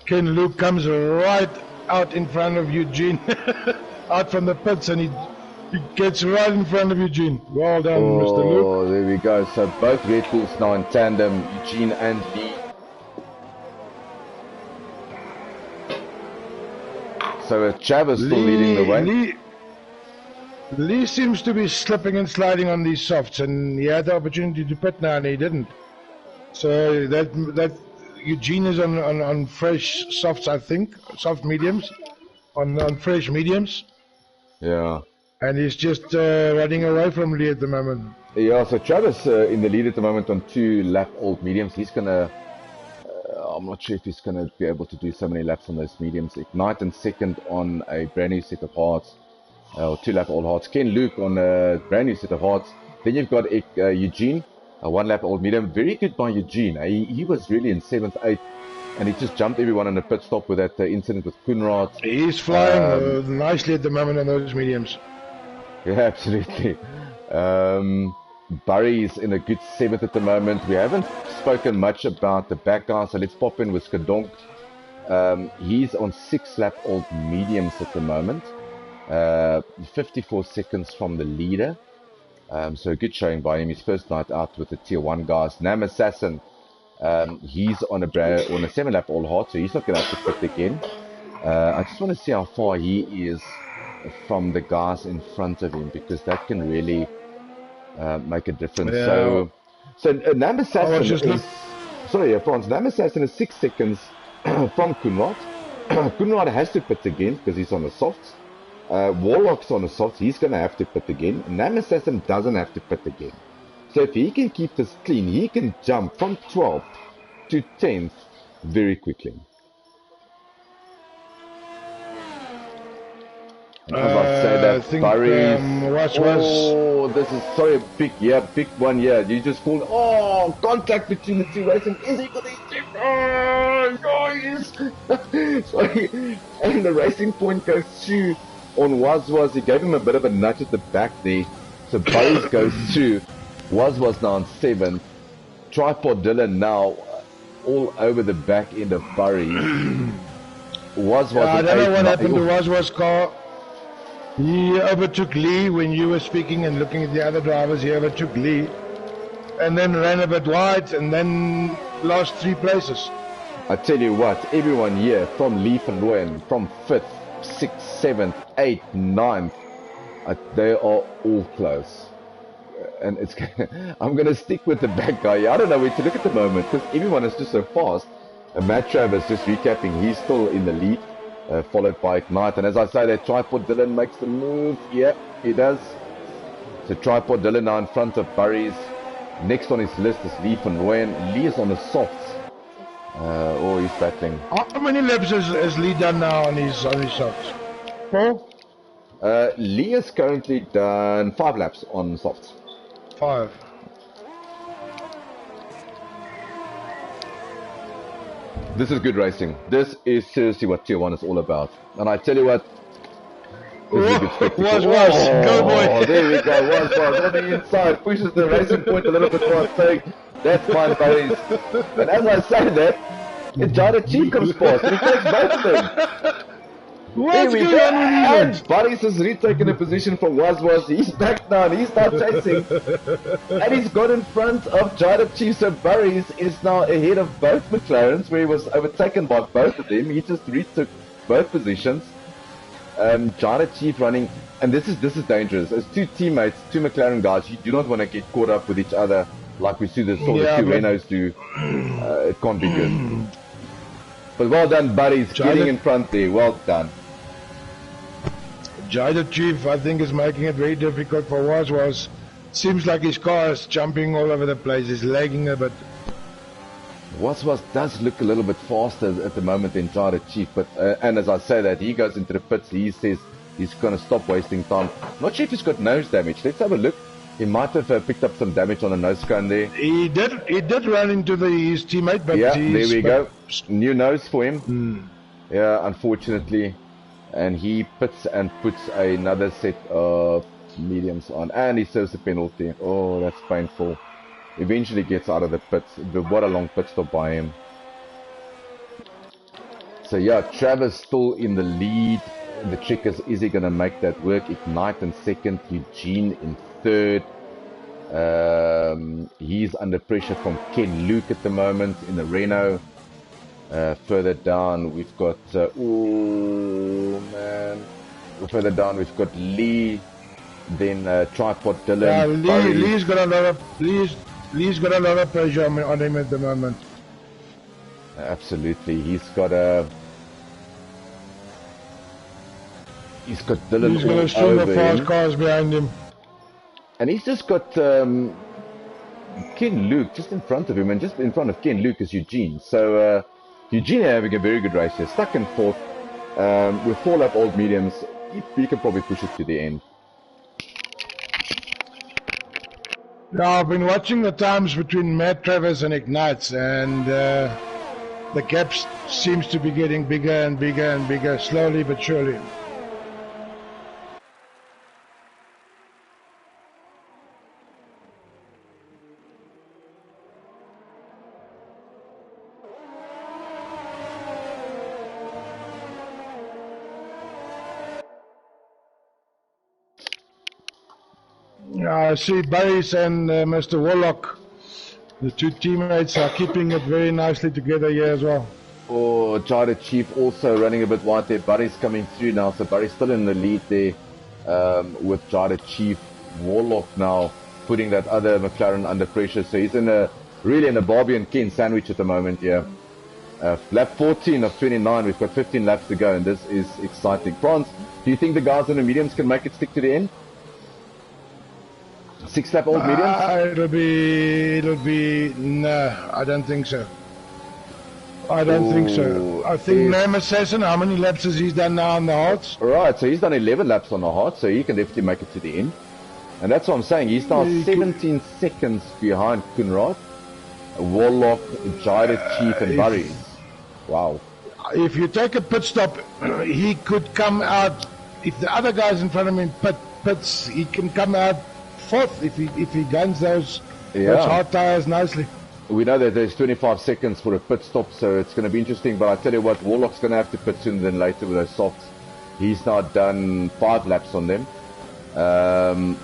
S2: Ken Luke comes right out in front of Eugene, out from the pits, and he gets right in front of Eugene. Well done, Mr. Luke.
S1: Oh, there we go. So both Red Bulls now in tandem, Eugene and Lee. So Chavez still leading the way.
S2: Lee seems to be slipping and sliding on these softs, and he had the opportunity to pit now, and he didn't. So that Eugene is on fresh softs, I think, soft mediums, on fresh mediums.
S1: Yeah.
S2: And he's just running away from Lee at the moment.
S1: Yeah, so Travis in the lead at the moment on 2 lap old mediums. He's gonna, I'm not sure if he's gonna be able to do so many laps on those mediums. Ignite in second on a brand new set of hards, or 2 lap old hards. Ken Luke on a brand new set of hards. Then you've got Eugene, a 1 lap old medium. Very good by Eugene. He was really in 7th, 8th. And he just jumped everyone on the pit stop with that incident with Koenraad.
S2: He's flying nicely at the moment on those mediums.
S1: Yeah, absolutely. Barry's in a good 7th at the moment. We haven't spoken much about the back guy, so let's pop in with Skadonk. He's on 6 lap old mediums at the moment. 54 seconds from the leader. So a good showing by him. His first night out with the tier 1 guys. Nam Assassin. He's on a 7 lap old hard, so he's not going to have to pit again. I just want to see how far he is from the guys in front of him, because that can really make a difference. Yeah. So Nam Assassin is, Frans, Nam Assassin is 6 seconds from Koenraad. Koenraad has to pit again because he's on the softs. Warlock's on the softs, he's going to have to pit again. Nam Assassin doesn't have to pit again. So if he can keep this clean, he can jump from 12th to 10th very quickly. As I say that, Barry's... Oh, this is, sorry, big one, yeah. You just called, contact between the 2 racing. Is he going to hit? Oh, guys! Sorry. And the racing point goes through on Was. He gave him a bit of a nudge at the back there. So Barry's goes through. Was now on 7th. Tripod Dylan now all over the back end of Barry. I
S2: don't know what happened to Was car. He overtook Lee when you were speaking and looking at the other drivers. He overtook Lee and then ran a bit wide and then lost 3 places.
S1: I tell you what, everyone here from Lee van Rooyen, from 5th, 6th, 7th, 8th, 9th, they are all close. And it's I'm going to stick with the back guy. I don't know where to look at the moment because everyone is just so fast. Matt Travers just recapping, he's still in the lead, followed by Ignite. And as I say, that Tripod Dylan makes the move. Yeah, he does. So Tripod Dylan now in front of Barry's. Next on his list is Lee van Rooyen. Lee is on the softs. He's battling.
S2: How many laps has Lee done now on his softs? Paul?
S1: Lee has currently done 5 laps on softs.
S2: 5.
S1: This is good racing. This is seriously what Tier 1 is all about. And I tell you what, this is a good spectacle.
S2: Go boy!
S1: There we go, was on the inside, pushes the racing point a little bit past, saying, that's fine, buddies. And as I say that, Jada Chief comes past, and he takes both of them.
S2: What's going on with you?
S1: Buddies has retaken a position from Was. He's back down. He's now chasing. And he's got in front of Jada Chief. So Barry's is now ahead of both McLarens, where he was overtaken by both of them. He just retook both positions. Jada Chief running. And this is dangerous. As 2 teammates, 2 McLaren guys, you do not want to get caught up with each other like we see the 2 Renaults do. It can't be good. But well done, Buddies, getting in front there. Well done.
S2: Jada Chief, I think, is making it very difficult for Was. Seems like his car is jumping all over the place. He's lagging a bit.
S1: Was does look a little bit faster at the moment than Jada Chief. But and as I say that, he goes into the pits. He says he's going to stop wasting time. Not sure if he's got nose damage. Let's have a look. He might have picked up some damage on the nose cone there.
S2: He did run into his teammate, but
S1: yeah, there we go. New nose for him. Yeah, unfortunately. And he pits and puts another set of mediums on. And he serves a penalty. Oh, that's painful. Eventually gets out of the pits. What a long pit stop by him. So yeah, Travis still in the lead. The trick is he going to make that work? Ignite in second, Eugene in third. He's under pressure from Ken Luke at the moment in the Renault. Further down, we've got further down we've got Lee, then Tripod Dylan.
S2: Lee's got a lot of pressure on him at the moment.
S1: Absolutely, he's got Dylan.
S2: He's got a string of fast cars behind him,
S1: and he's just got Ken Luke just in front of him, and just in front of Ken Luke is Eugene. So Eugene having a very good race here, stuck in fourth with 4-lap old mediums. He can probably push it to the end.
S2: Now I've been watching the times between Matt Travis and Ignites, and the gap seems to be getting bigger and bigger and bigger, slowly but surely. I see Barry's and Mr. Warlock, the two teammates, are keeping it very nicely together here as well.
S1: Oh, Jada Chief also running a bit wide there. Barry's coming through now, so Barry's still in the lead there with Jada Chief. Warlock now putting that other McLaren under pressure, so he's really in a Barbie and Ken sandwich at the moment. Yeah, lap 14 of 29. We've got 15 laps to go, and this is exciting. Franz, do you think the guys in the mediums can make it stick to the end? 6-lap old mediums?
S2: It'll be, no, I don't think so. I don't think so. I think Nam Assassin, how many laps has he done now on the hards?
S1: Right, so he's done 11 laps on the hard, so he can definitely make it to the end. And that's what I'm saying, he's now 17 seconds behind Kunrad, Warlock, Jada Chief and Barry. Wow.
S2: If you take a pit stop, he could come out, if the other guys in front of him pits, he can come out fourth if he guns those hard tires nicely.
S1: We know that there's 25 seconds for a pit stop, so it's going to be interesting. But I tell you what, Warlock's going to have to pit sooner than later with those softs. He's now done 5 laps on them, and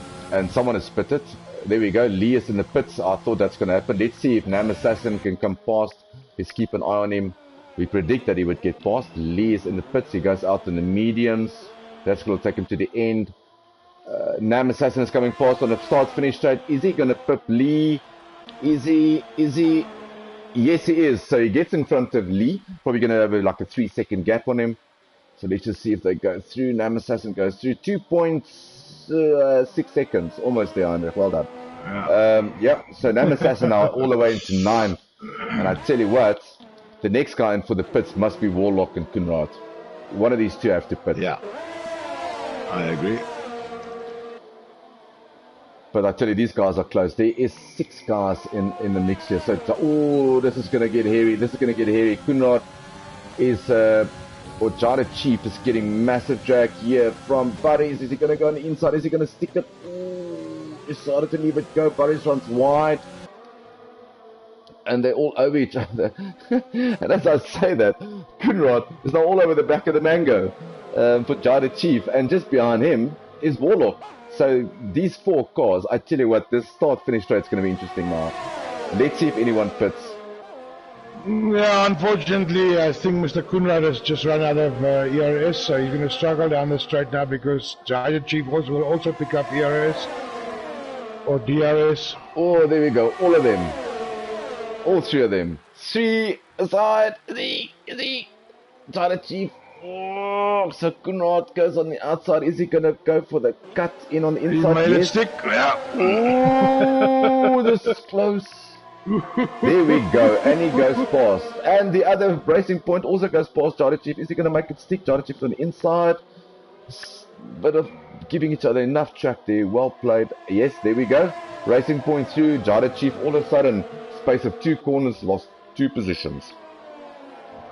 S1: someone has pitted. There we go. Lee is in the pits. I thought that's going to happen. Let's see if Nam Assassin can come past. Let's keep an eye on him. We predict that he would get past. Lee is in the pits. He goes out in the mediums. That's going to take him to the end. Nam Assassin is coming past on the start-finish straight. Is he going to pip Lee? Is he? Yes, he is. So he gets in front of Lee. Probably going to have like a 3-second gap on him. So let's just see if they go through. Nam Assassin goes through 2.6 seconds. Almost there, Andre. Well done. Yeah. So Nam Assassin now all the way into 9th. And I tell you what, the next guy in for the pits must be Warlock and Kunrad. One of these two have to pit.
S2: Yeah, I agree.
S1: But I tell you, these guys are close. There is 6 guys in the mix here. So, this is going to get hairy. Kunrad is, or Jada Chief is getting massive drag here from Buddies. Is he going to go on the inside? Is he going to stick it? Ooh, decided to leave it go. Buddies runs wide. And they're all over each other. And as I say that, Kunrad is now all over the back of the mango for Jada Chief. And just behind him is Warlock. So these 4 cars, I tell you what, this start-finish straight is going to be interesting now. Let's see if anyone fits.
S2: Yeah, unfortunately, I think Mr. Kunrad has just run out of ERS, so he's going to struggle down the straight now because Giant Chief will also pick up ERS or DRS.
S1: Oh, there we go. All of them. All 3 of them. 3 aside. Is he? Giant Chief. Oh, so Kunrad goes on the outside. Is he going to go for the cut in on the inside?
S2: He made it stick. Yeah.
S1: Oh, this is close. There we go. And he goes past. And the other racing point also goes past Jada Chief. Is he going to make it stick? Jada Chief's on the inside. Bit of giving each other enough track there. Well played. Yes, there we go. Racing point through. Jada Chief all of a sudden, space of 2 corners, lost 2 positions.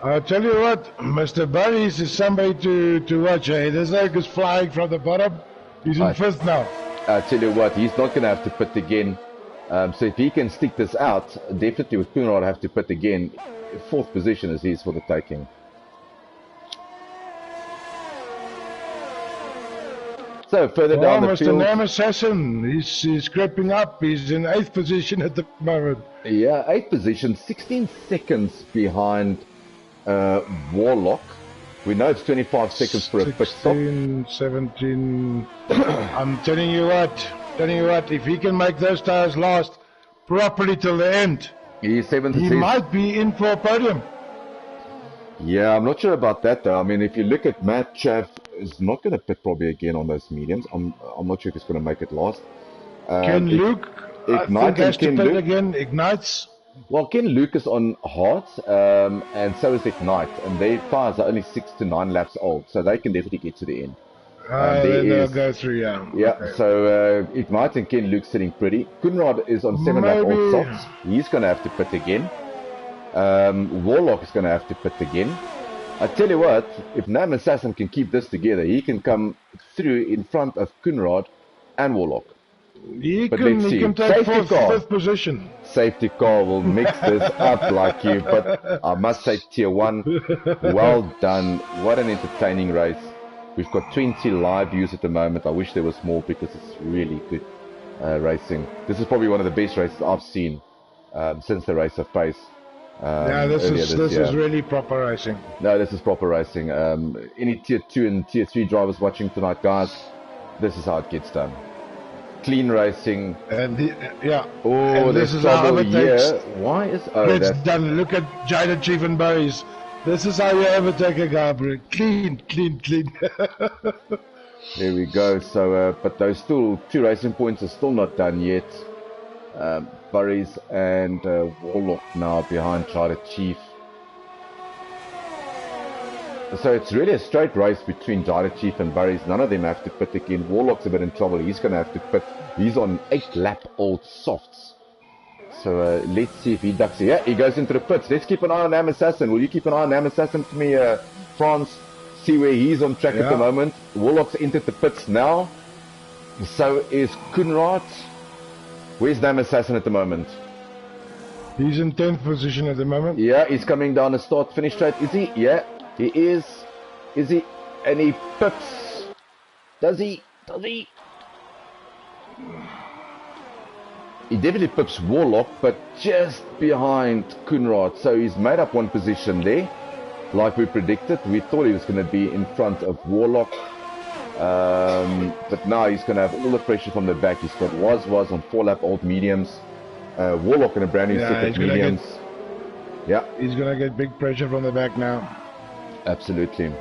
S2: I'll tell you what, Mr. Barry's is somebody to watch. This leg is flying from the bottom. He's in 5th now.
S1: I tell you what, he's not going to have to pit again. So if he can stick this out, definitely with Kunrad have to pit again. 4th position is his for the taking. So further down the
S2: Mr.
S1: field,
S2: Nam Assassin, he's creeping up. He's in 8th position at the moment.
S1: Yeah, 8th position, 16 seconds behind Warlock. We know it's 25 seconds for a pit stop.
S2: 17. I'm telling you what, if he can make those tires last properly till the end,
S1: He's 7th.
S2: he might be in for a podium.
S1: Yeah, I'm not sure about that though. I mean, if you look at Matt Chav, is not going to pit probably again on those mediums. I'm not sure if he's going to make it last.
S2: Ken Luke,
S1: Ignite
S2: has to
S1: Ken
S2: pit
S1: Luke
S2: again. Ignites.
S1: Well, Ken Luke is on hards, and so is Ignite, and their tires are only 6 to 9 laps old, so they can definitely get to the end.
S2: Then they'll go through, yeah.
S1: Yeah,
S2: okay.
S1: So Ignite and Ken Luke sitting pretty. Kunrad is on 7 lap old softs. He's going to have to pit again. Warlock is going to have to pit again. I tell you what, if Nam Assassin can keep this together, he can come through in front of Kunrad and Warlock.
S2: He can take fifth position.
S1: Safety car will mix this up like you, but I must say tier 1, well done. What an entertaining race. We've got 20 live views at the moment. I wish there was more because it's really good racing. This is probably one of the best races I've seen since the race of pace.
S2: Yeah, this is really proper racing.
S1: No, this is proper racing. Any tier 2 and tier 3 drivers watching tonight, guys, this is how it gets done. Clean racing.
S2: And
S1: this is how it takes. Why is
S2: it's done? Look at Jada Chief and Barry's. This is how you overtake a guy, bro. Clean.
S1: There we go. So, but those 2 racing points are still not done yet. Burries and Warlock now behind Jada Chief. So it's really a straight race between Jada Chief and Burries. None of them have to pit again. Warlock's a bit in trouble. He's going to have to pit. He's on 8 lap old softs. So let's see if he ducks it. Yeah, he goes into the pits. Let's keep an eye on Nam Assassin. Will you keep an eye on Nam Assassin for me, France? See where he's on track at the moment. Warlock's entered the pits now. So is Kunrad. Where's Nam Assassin at the moment?
S2: He's in 10th position at the moment.
S1: Yeah, he's coming down the start-finish straight. Is he? Yeah, he is. Is he? And he pips. Does he? He definitely pips Warlock, but just behind Kunrad. So he's made up 1 position there, like we predicted. We thought he was going to be in front of Warlock. But now he's going to have all the pressure from the back. He's got was on 4 lap old mediums. Warlock in a brand new set of mediums.
S2: He's going to get big pressure from the back now.
S1: Absolutely.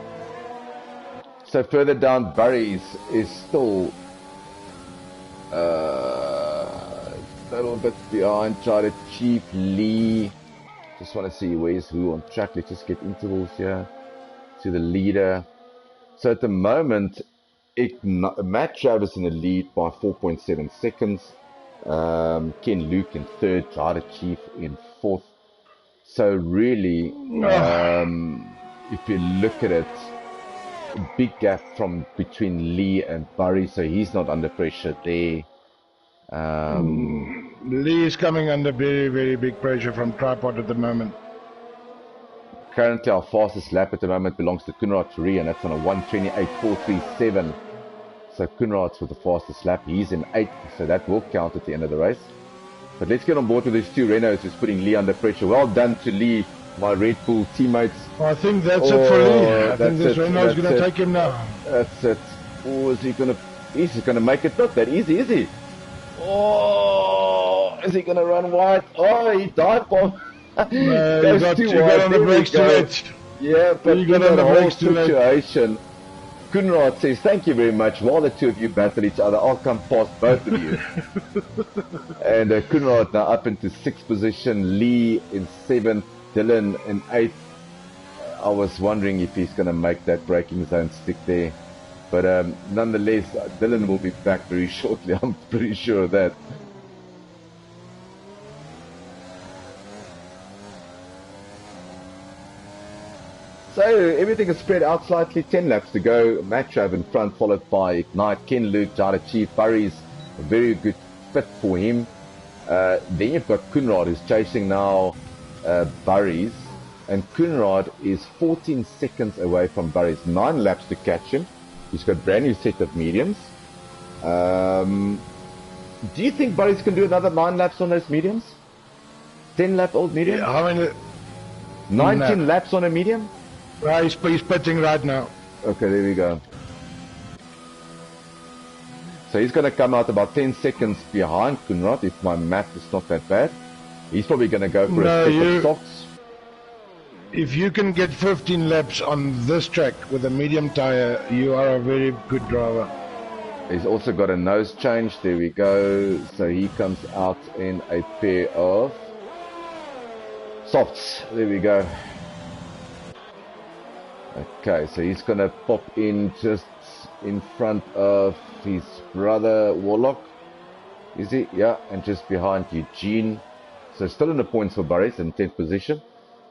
S1: So further down, Barry is still a little bit behind Jada Chief. Lee. Just want to see where's who on track. Let's just get intervals here. To the leader. So at the moment, Matt Travis in the lead by 4.7 seconds. Ken Luke in 3rd, Jada Chief in 4th. So really, if you look at it, big gap between Lee and Barry, so he's not under pressure there.
S2: Lee is coming under very, very big pressure from Tripod at the moment.
S1: Currently, our fastest lap at the moment belongs to Kunrad Turi, and that's on a 1:28.437. So Kunrad's with the fastest lap. He's in 8th, so that will count at the end of the race. But let's get on board with these 2 Renaults who's putting Lee under pressure. Well done to Lee, my Red Bull teammates.
S2: I think that's it for Lee. I think this Renault's going to take him now.
S1: That's it. Or is he going to... He's going to make it not that easy, is he? Oh, is he going to run wide? Oh, he died bomb.
S2: You got on the brakes too late.
S1: Yeah, but you got on the whole situation. Kunrad says, thank you very much. While the 2 of you battle each other, I'll come past both of you. And Kunrad now up into 6th position. Lee in 7th. Dylan in 8th. I was wondering if he's going to make that braking zone stick there. But nonetheless, Dylan will be back very shortly. I'm pretty sure of that. So everything is spread out slightly. 10 laps to go. Matt Trav in front, followed by Ignite, Ken Luke, Jada Chief, Burries. A very good fit for him. Then you've got Kunrad who's chasing now Burries. And Kunrad is 14 seconds away from Burries. 9 laps to catch him. He's got a brand new set of mediums. Do you think Barry's can do another 9 laps on those mediums? 10 lap old medium?
S2: Yeah, how many?
S1: 19 laps on a medium?
S2: Right, he's pitting right now.
S1: Okay, there we go. So he's going to come out about 10 seconds behind Kunrad, if my math is not that bad. He's probably going to go for a set of softs.
S2: If you can get 15 laps on this track with a medium tire, you are a very good driver.
S1: He's also got a nose change. There we go. So he comes out in a pair of softs. There we go. Okay, so he's going to pop in just in front of his brother Warlock. Is he? Yeah, and just behind Eugene. So still in the points for Barry's in 10th position.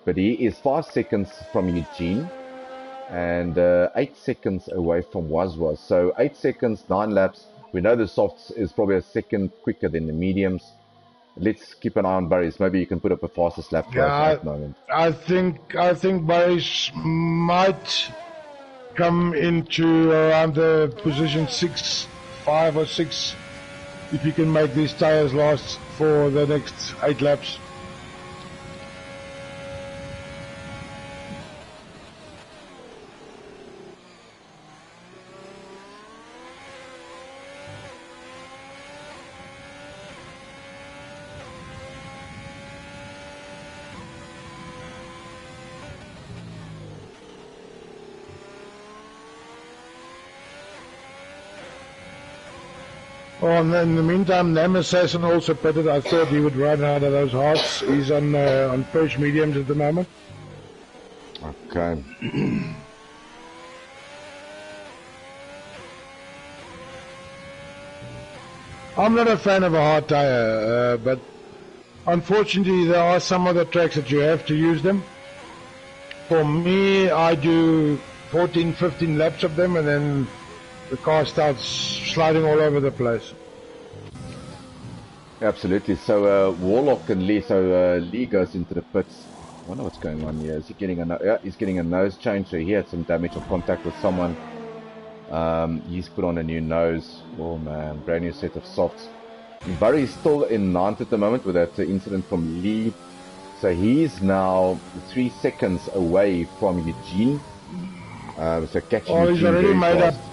S1: But he is 5 seconds from Eugene and 8 seconds away from Wazwaz. So 8 seconds, 9 laps. We know the softs is probably a second quicker than the mediums. Let's keep an eye on Barry's. Maybe you can put up a fastest lap for us at the moment.
S2: I think Barry's might come into around the position 6, 5 or 6 if you can make these tires last for the next 8 laps. Oh, and in the meantime, Nam Assassin also pitted. I thought he would run out of those hearts. He's on Perch mediums at the moment.
S1: Okay.
S2: I'm not a fan of a hard tire, but unfortunately there are some other tracks that you have to use them. For me, I do 14, 15 laps of them and then the car starts sliding all over the place.
S1: Absolutely. So Warlock and Lee. So Lee goes into the pits. I wonder what's going on here. Is he getting he's getting a nose change. So he had some damage or contact with someone. He's put on a new nose. Oh man, brand new set of softs. Barry is still in 9th at the moment with that incident from Lee. So he's now 3 seconds away from Eugene. So catching Eugene
S2: he's already made
S1: fast.
S2: up.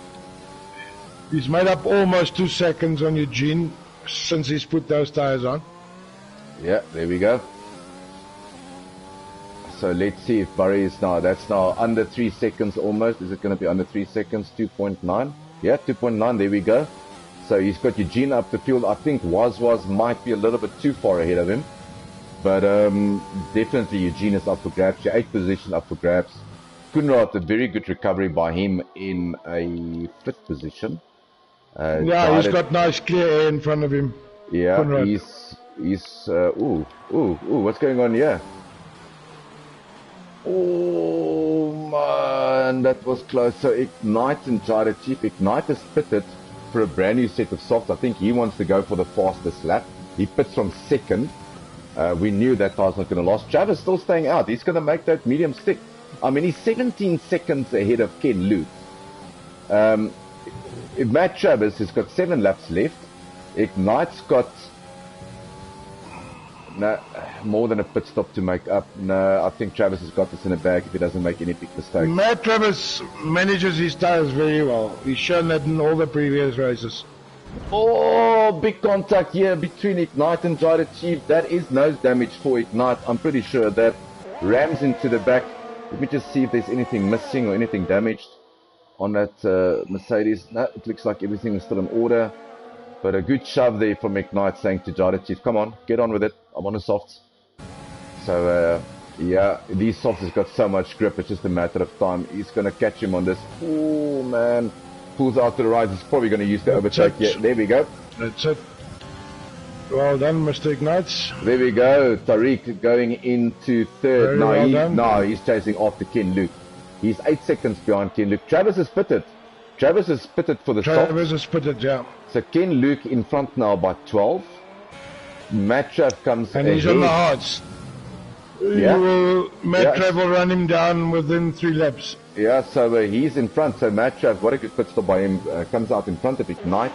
S2: He's made up almost 2 seconds on Eugene since he's put those tires on.
S1: Yeah, there we go. So let's see if Barry is now, that's now under 3 seconds almost. Is it going to be under 3 seconds? 2.9. Yeah, 2.9. There we go. So he's got Eugene up the field. I think Wazwaz might be a little bit too far ahead of him. But definitely Eugene is up for grabs. Your 8th position up for grabs. Kunrad, a very good recovery by him in a 5th position.
S2: Yeah, he's got nice clear air in front of him.
S1: Yeah,
S2: Kunrad.
S1: he's what's going on here? Oh man, that was close. So Ignite and Jada Chief. Ignite is pitted for a brand new set of softs. I think he wants to go for the fastest lap. He pits from 2nd. We knew that car's not going to last. Travis still staying out. He's going to make that medium stick. I mean, he's 17 seconds ahead of Ken Luke. Matt Travis has got 7 laps left. Ignite's got more than a pit stop to make up. No, I think Travis has got this in the bag if he doesn't make any big mistakes.
S2: Matt Travis manages his tires very well. He's shown that in all the previous races.
S1: Oh, big contact here between Ignite and Jada Chief. That is nose damage for Ignite. I'm pretty sure that rams into the back. Let me just see if there's anything missing or anything damaged on that Mercedes. No, it looks like everything is still in order. But a good shove there from Ignite saying to Jada Chief, come on, get on with it. I'm on the softs. So, yeah, these softs has got so much grip. It's just a matter of time. He's going to catch him on this. Oh, man. Pulls out to the right. He's probably going to use the overtake. Yeah, there we go.
S2: That's it. Well done, Mr. Ignite.
S1: There we go. Tariq going into 3rd.
S2: Well
S1: he's chasing after Ken Luke. He's 8 seconds behind Ken Luke. Travis is pitted. Travis is pitted for the
S2: Travis
S1: softs.
S2: is pitted, yeah.
S1: So Ken Luke in front now by 12. Matt Trav comes
S2: and he's
S1: ahead.
S2: on the hards.
S1: Yeah.
S2: Matt Trav will run him down within 3 laps.
S1: Yeah, so he's in front. So Matt Trav, what a good pit stop by him. Comes out in front of Ignite.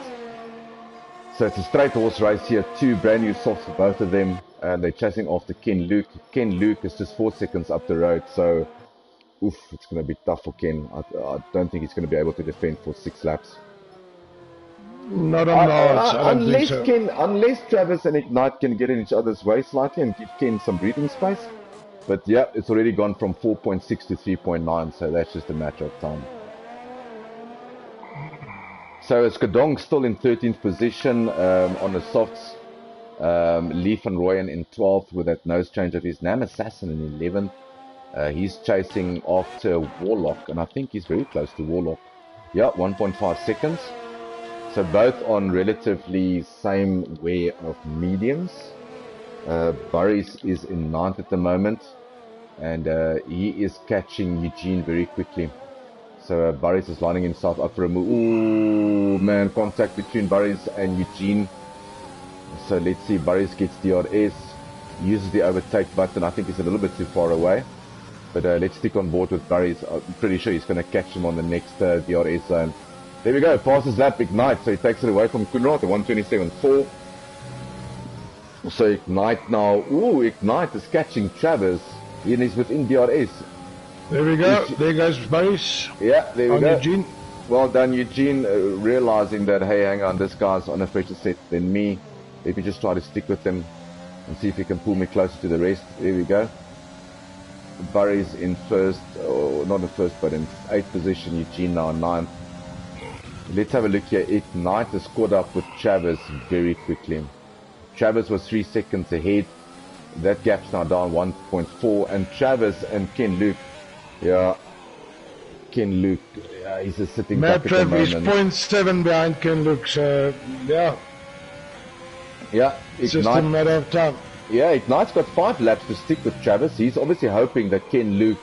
S1: So it's a straight horse race here, 2 brand new softs for both of them, and they're chasing after Ken Luke. Ken Luke is just 4 seconds up the road, so oof, it's going to be tough for Ken. I don't think he's going to be able to defend for 6 laps.
S2: Not on the odds, I don't think so.
S1: Unless Travis and Ignite can get in each other's way slightly and give Ken some breathing space. But yeah, it's already gone from 4.6 to 3.9, so that's just a matter of time. So Skadong still in 13th position on the softs. Lee van Rooyen in 12th with that nose change of his. Nam Assassin in 11th. He's chasing after Warlock, and I think he's very close to Warlock. Yeah, 1.5 seconds. So both on relatively same way of mediums. Burries is in 9th at the moment, and he is catching Eugene very quickly. So Burries is lining himself up for a move. Ooh, man, contact between Burries and Eugene. So let's see, Burries gets DRS, uses the overtake button. I think he's a little bit too far away. But let's stick on board with Burries. I'm pretty sure he's going to catch him on the next DRS zone. There we go, passes lap Ignite. So he takes it away from Koenraad at 127.4. So Ignite now, ooh, Ignite is catching Travis. And he's within DRS.
S2: There we go. There goes Burries.
S1: Yeah, there we go.
S2: Eugene.
S1: Well done, Eugene. Realizing that, hey, hang on, this guy's on a fresher set than me. Let me just try to stick with him and see if he can pull me closer to the rest. There we go. Burries in first, or not in first, but in 8th position. Eugene now in 9th. Let's have a look here. Ignite has caught up with Travis very quickly. Travis was 3 seconds ahead. That gap's now down 1.4. And Travis and Ken Luke. Yeah, Ken Luke, yeah, he's just sitting back at the moment.
S2: Is 0.7 behind Ken Luke, so yeah.
S1: Yeah,
S2: it's just a matter of time.
S1: Yeah, Ignite's got 5 laps to stick with Travis. He's obviously hoping that Ken Luke,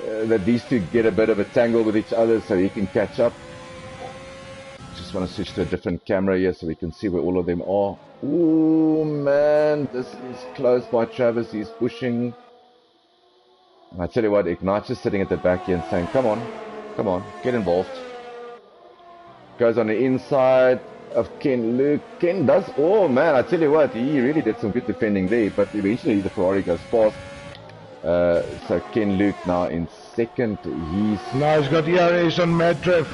S1: that these two get a bit of a tangle with each other so he can catch up. Just want to switch to a different camera here so we can see where all of them are. Ooh, man, this is close by Travis. He's pushing. And I tell you what, Ignite's just sitting at the back here and saying, come on, get involved. Goes on the inside of Ken Luke. Ken does, oh man, I tell you what, he really did some good defending there, but eventually the Ferrari goes past. So Ken Luke now in 2nd.
S2: Now he's got ERS on Madrev.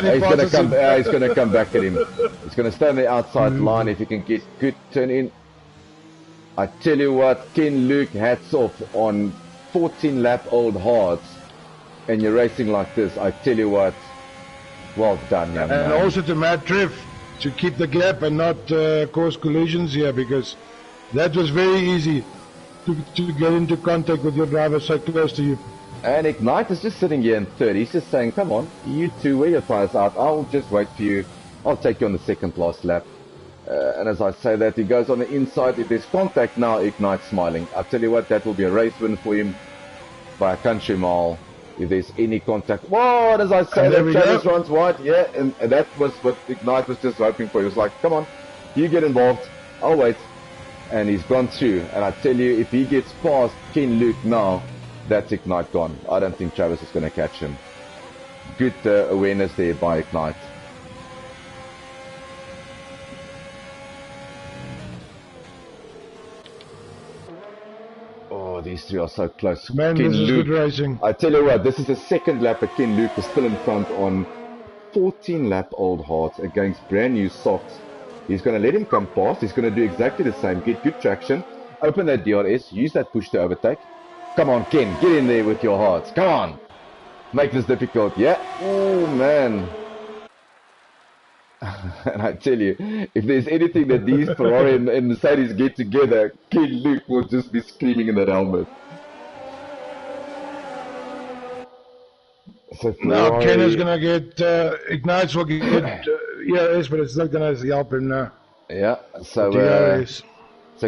S1: He's going to come back at him. He's going to stay on the outside line if he can get good turn in. I tell you what, Ken Luke, hats off on 14 lap old hards, and you're racing like this. I tell you what, well done, young man.
S2: And also to Madrev to keep the gap and not cause collisions here, because that was very easy to get into contact with your driver so close to you.
S1: And Ignite is just sitting here in 3rd. He's just saying, come on, you two, wear your tires out. I'll just wait for you. I'll take you on the 2nd last lap. And as I say that, he goes on the inside. If there's contact now, Ignite's smiling. I tell you what, that will be a race win for him by a country mile. If there's any contact, whoa! And as I say that, Travis runs wide. Yeah, and that was what Ignite was just hoping for. He was like, come on, you get involved. I'll wait. And he's gone through. And I tell you, if he gets past Ken Luke now, that's Ignite gone. I don't think Travis is going to catch him. Good awareness there by Ignite. Oh, these three are so close.
S2: Man,
S1: Ken
S2: this is
S1: Luke,
S2: good racing.
S1: I tell you what, this is the 2nd lap that Ken Luke is still in front on 14 lap old hards against brand new softs. He's going to let him come past. He's going to do exactly the same. Get good traction. Open that DRS. Use that push to overtake. Come on, Ken. Get in there with your hards. Come on. Make this difficult. Yeah. Oh, man. And I tell you, if there's anything that these Ferrari and Mercedes get together, Ken Luke will just be screaming in that helmet. So
S2: now Ken is going to get, Ignites will get ERS, but it's not going to help him now.
S1: Yeah, so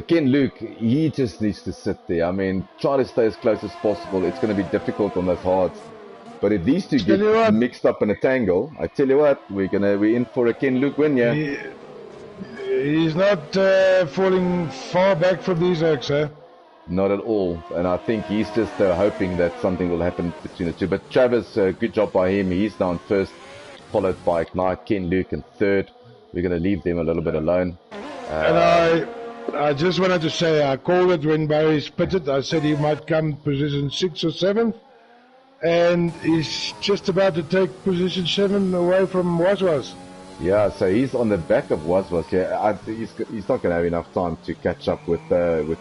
S1: Ken Luke, he just needs to sit there. I mean, try to stay as close as possible. It's going to be difficult on those hards. But if these two get mixed up in a tangle, I tell you what, we're in for a Ken Luke win, yeah.
S2: He's not falling far back from these oaks, eh?
S1: Not at all. And I think he's just hoping that something will happen between the two. But Travis, good job by him. He's now in 1st, followed by Ignite, Ken Luke in 3rd. we're going to leave them a little bit alone.
S2: And I just wanted to say, I called it when Barry's pitted. I said he might come position 6 or 7, and he's just about to take position 7 away from Was.
S1: Yeah, so he's on the back of Was. Yeah, he's not going to have enough time to catch up with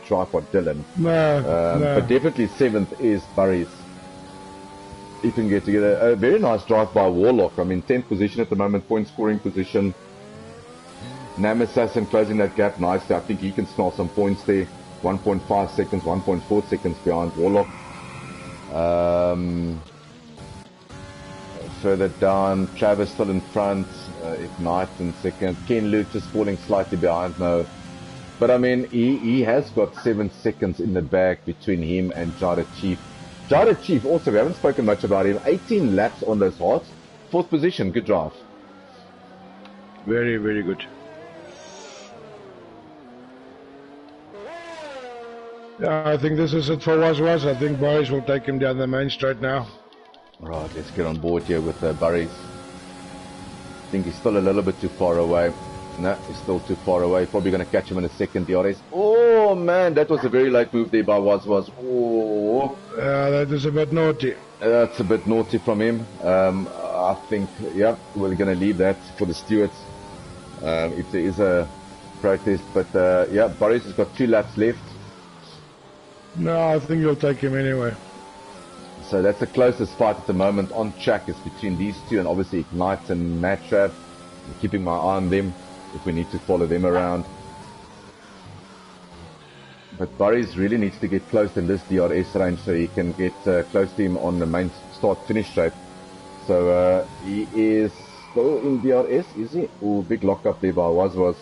S1: Tripod Dylan.
S2: No,
S1: but definitely 7th is Barry's. He can get together a very nice drive by Warlock. I mean, 10th position at the moment, point scoring position. Nam Assassin closing that gap nicely. I think he can smell some points there. 1.5 seconds, 1.4 seconds behind Warlock. Further down, Travis still in front. Ignite in second. Ken Luke just falling slightly behind now. But I mean, he has got 7 seconds in the bag between him and Jada Chief. Jada Chief also, we haven't spoken much about him. 18 laps on those hearts. 4th position, good drive.
S2: Very, very good. Yeah, I think this is it for Was. I think Barry's will take him down the main straight now.
S1: Right, let's get on board here with Barry's. I think he's still a little bit too far away. No, he's still too far away. Probably going to catch him in a second, DRS. Oh, man, that was a very late move there by Was. Oh.
S2: That is a bit naughty.
S1: That's a bit naughty from him. I think, yeah, we're going to leave that for the stewards if there is a protest. But, yeah, Barry's has got 2 laps left.
S2: No, I think you'll take him anyway.
S1: So that's the closest fight at the moment on track is between these two, and obviously Ignite and Matrav. I'm keeping my eye on them if we need to follow them around. But Barry's really needs to get close in this DRS range so he can get close to him on the main start-finish straight. So he is still in DRS, is he? Oh, big lock-up there by Was. Let's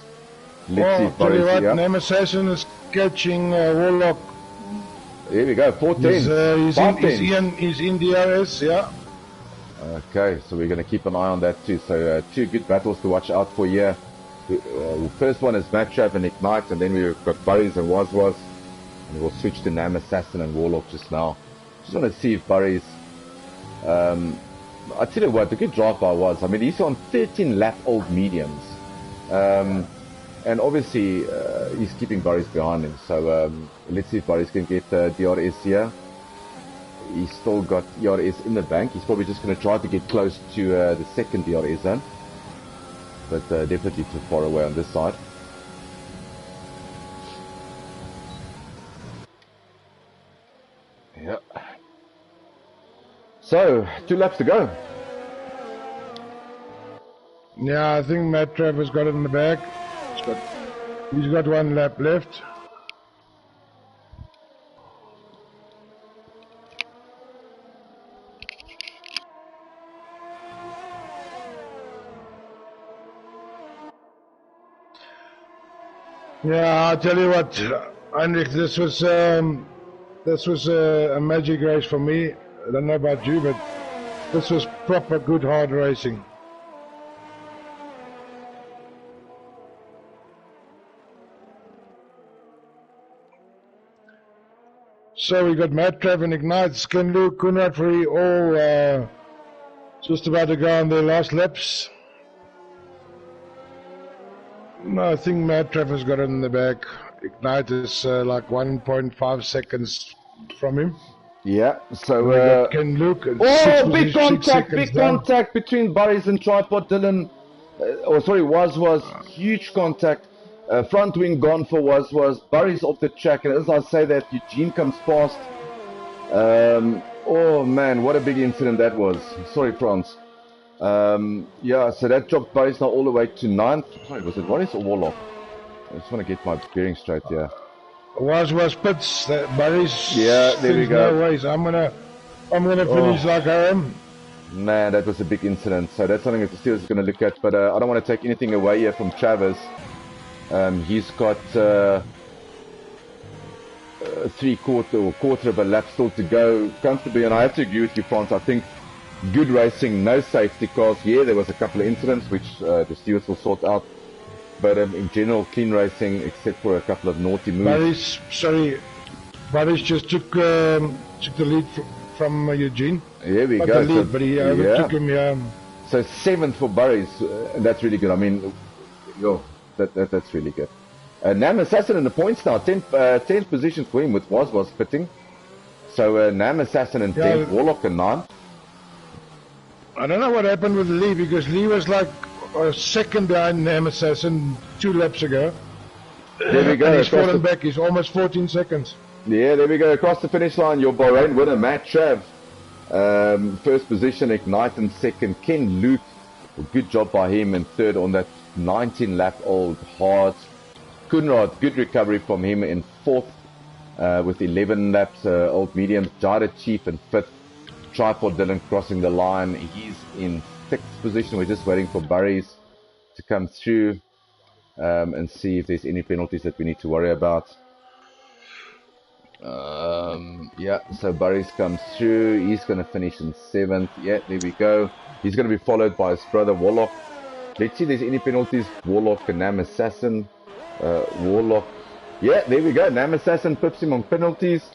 S1: see if Barry's here.
S2: Nam Assassin is catching Warlock.
S1: Here we go, 410.
S2: He's in DRS, yeah.
S1: Okay, so we're going to keep an eye on that too. So 2 good battles to watch out for here. The first one is Matrav and Ignite, and then we've got Barry's and Was. And we'll switch to Nam Assassin and Warlock just now. Just want to see if Barry's... I tell you what, the good drive by Was. I mean, he's on 13 lap old mediums. And obviously, he's keeping Barry's behind him. So let's see if Barry's can get DRS here. He's still got DRS in the bank. He's probably just going to try to get close to the second DRS zone. But definitely too far away on this side. Yeah. So, 2 laps to go.
S2: Yeah, I think Matrav has got it in the back. He's got 1 lap left. Yeah, I'll tell you what, Heinrich, this was a magic race for me. I don't know about you, but this was proper good hard racing. So we got Matrav and Ignite, Skinlu, Kunrad Free, all just about to go on their last laps. No, I think Matrav has got it in the back. Ignite is like 1.5 seconds from him.
S1: Yeah, so
S2: Ken Luke.
S1: Big contact between Barry's and Tripod Dylan. Was huge contact. Front wing gone for Was. Barry's off the track, and as I say that, Eugene comes past. Oh man, what a big incident that was. Sorry, Franz. Yeah, so that dropped Barry's now all the way to 9th. Sorry, was it Barry's or Warlock? I just want to get my bearings straight here.
S2: Was pits. Barry's.
S1: Yeah, there we go.
S2: No ways. I'm gonna finish like I am.
S1: Man, that was a big incident. So that's something that the Steelers is going to look at. But I don't want to take anything away here from Travis. He's got 3/4 of a lap still to go comfortably, and I have to agree with you, Franz. I think good racing, no safety cars. Yeah, there was a couple of incidents which the stewards will sort out, but in general, clean racing, except for a couple of naughty moves.
S2: Barry's just took the lead from Eugene.
S1: Here we go.
S2: But he overtook him. Yeah.
S1: So 7th for Barry's, and that's really good. I mean, Yo, that's really good. Nam Assassin in the points now, 10th position for him with was pitting. So Nam Assassin in 10th, Warlock in 9th.
S2: I don't know what happened with Lee, because Lee was like a second behind Nam Assassin 2 laps ago.
S1: There we go.
S2: And he's fallen back, he's almost 14 seconds.
S1: Yeah, there we go. Across the finish line, your Bahrain winner, Matt Trav. First position, Ignite in second. Ken Luke, good job by him in third on that 19-lap-old hard. Kunrad, good recovery from him in fourth with 11 laps. Old medium, Jada Chief in fifth. Tripod Dylan crossing the line. He's in sixth position. We're just waiting for Burries to come through and see if there's any penalties that we need to worry about. Yeah, so Burries comes through. He's going to finish in seventh. Yeah, there we go. He's going to be followed by his brother Warlock. Let's see if there's any penalties. Warlock and Nam Assassin. Warlock. Yeah, there we go. Nam Assassin pips him on penalties.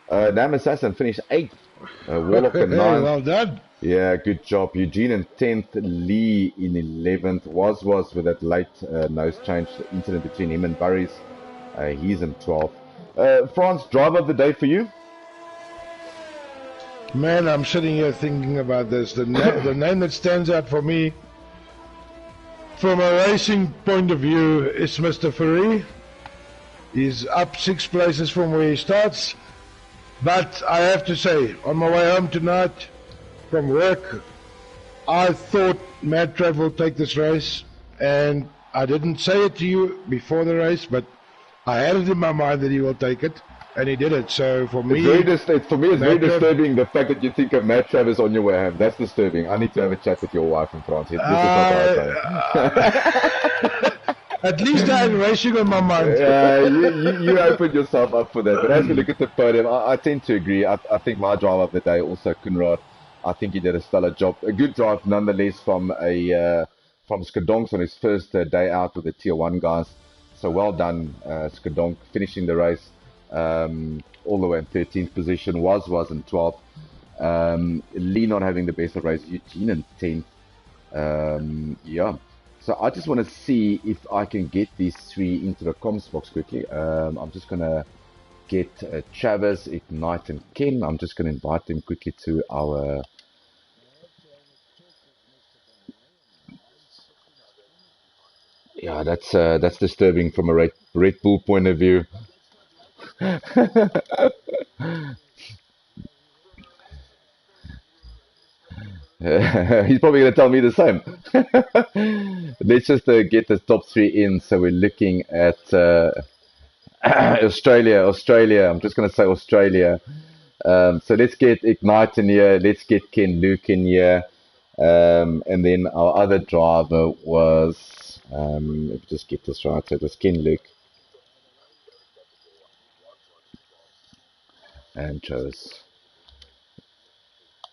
S1: Nam Assassin finished 8th. Warlock in 9th.
S2: Well done.
S1: Yeah, good job. Eugene in 10th. Lee in 11th. Was with that late nose change incident between him and Burries. He's in 12th. France, driver of the day for you?
S2: Man, I'm sitting here thinking about this. The name that stands out for me from a racing point of view is Mr. Ferry. He's up 6 places from where he starts. But I have to say, on my way home tonight from work, I thought Mad Trav will take this race. And I didn't say it to you before the race, but I had it in my mind that he will take it. And he did it. So for me,
S1: it's very disturbing the fact that you think of Matt Travis on your way home. That's disturbing. I need to have a chat with your wife in France. At least I had racing on my mind. You opened yourself up for that. But as we look at the podium, I tend to agree. I think my driver of the day, also Kunrad, I think he did a stellar job. A good drive nonetheless from Skadonks on his first day out with the Tier 1 guys. So well done, Skadonk, finishing the race. All the way in 13th position, was in 12th. Lee not having the best of race, Eugene in 10th. Yeah, so I just want to see if I can get these 3 into the comms box quickly. I'm just going to get Travis, Ignite and Ken. I'm just going to invite them quickly to our... Yeah, that's disturbing from a Red Bull point of view. He's probably going to tell me the same. Let's just get the top 3 in. So we're looking at Australia. I'm just going to say Australia. So let's get Ignite in here. Let's get Ken Luke in here. And then our other driver was, let me just get this right. So it was Ken Luke. And chose.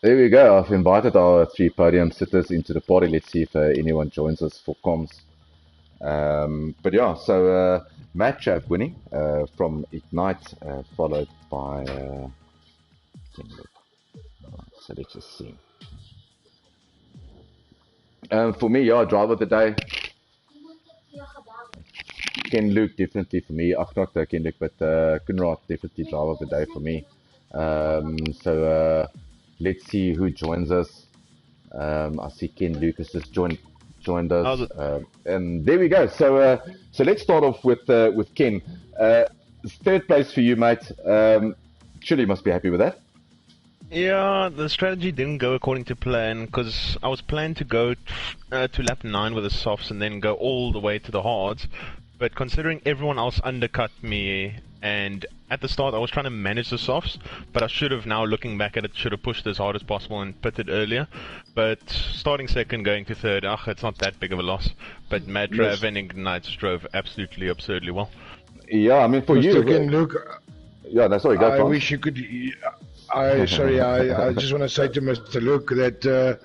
S1: There we go. I've invited our 3 podium sitters into the party. Let's see if anyone joins us for comms. But yeah, so Matt Trav winning from Ignite, followed by. So let's just see. For me, yeah, driver of the day. Ken Luke definitely for me. Not Ken Luke, but Kunrad definitely driver of the day for me. So let's see who joins us. I see Ken Luke has just joined us, and there we go. So let's start off with Ken. 3rd place for you, mate. Surely you must be happy with that.
S3: Yeah, the strategy didn't go according to plan, because I was planning to go to lap 9 with the softs and then go all the way to the hards. But considering everyone else undercut me, and at the start I was trying to manage the softs, but I should have, now looking back at it, should have pushed as hard as possible and pitted earlier. But starting second, going to third, it's not that big of a loss. But Mad Trav and Ignite drove absolutely absurdly well.
S1: Yeah, I mean, for you,
S2: Luke.
S1: Yeah, that's all you got.
S2: I wish you could. I just want to say to Mr. Luke that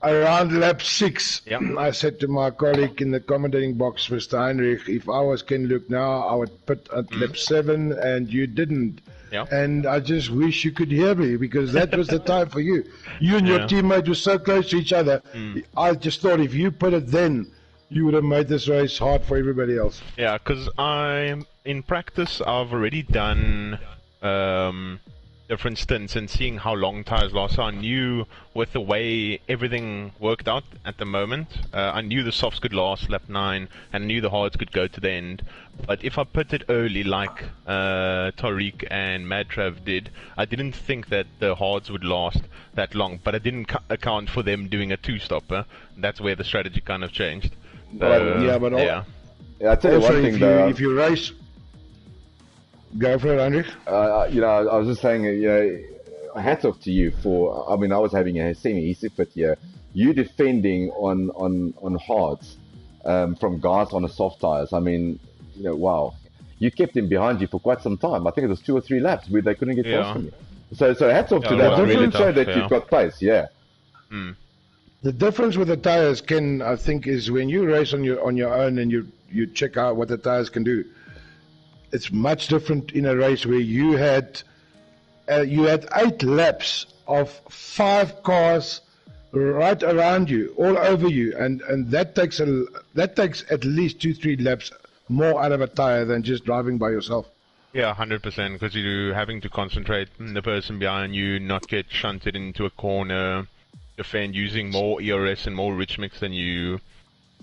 S2: around lap 6, I said to my colleague in the commentating box, Mr. Heinrich, if I was Ken Luke now, I would put at lap 7, and you didn't.
S3: Yeah.
S2: And I just wish you could hear me, because that was the time for you. You and your teammate were so close to each other. I just thought if you put it then, you would have made this race hard for everybody else.
S3: Yeah, because in practice, I've already done different stints and seeing how long tires last. So I knew with the way everything worked out at the moment, I knew the softs could last lap 9 and I knew the hards could go to the end. But if I put it early like Tariq and Madtrav did, I didn't think that the hards would last that long, but I didn't account for them doing a 2-stopper. That's where the strategy kind of changed.
S2: Yeah,
S1: I tell you one thing though.
S2: If you race, go for it, Andrew.
S1: You know, I was just saying, you know, hats off to you for. I mean, I was having a semi-easy fit here. You defending on hards from guys on the soft tires. I mean, you know, wow. You kept him behind you for quite some time. I think it was 2 or 3 laps where they couldn't get past from you. So hats off to that. It really show that you've got pace. Yeah.
S3: Mm.
S2: The difference with the tires, Ken, I think, is when you race on your own and you check out what the tires can do. It's much different in a race where you had 8 laps of 5 cars right around you, all over you, and that takes at least 2-3 laps more out of a tire than just driving by yourself.
S3: Yeah, 100%, because you're having to concentrate on the person behind you, not get shunted into a corner, defend using more ERS and more rich mix than you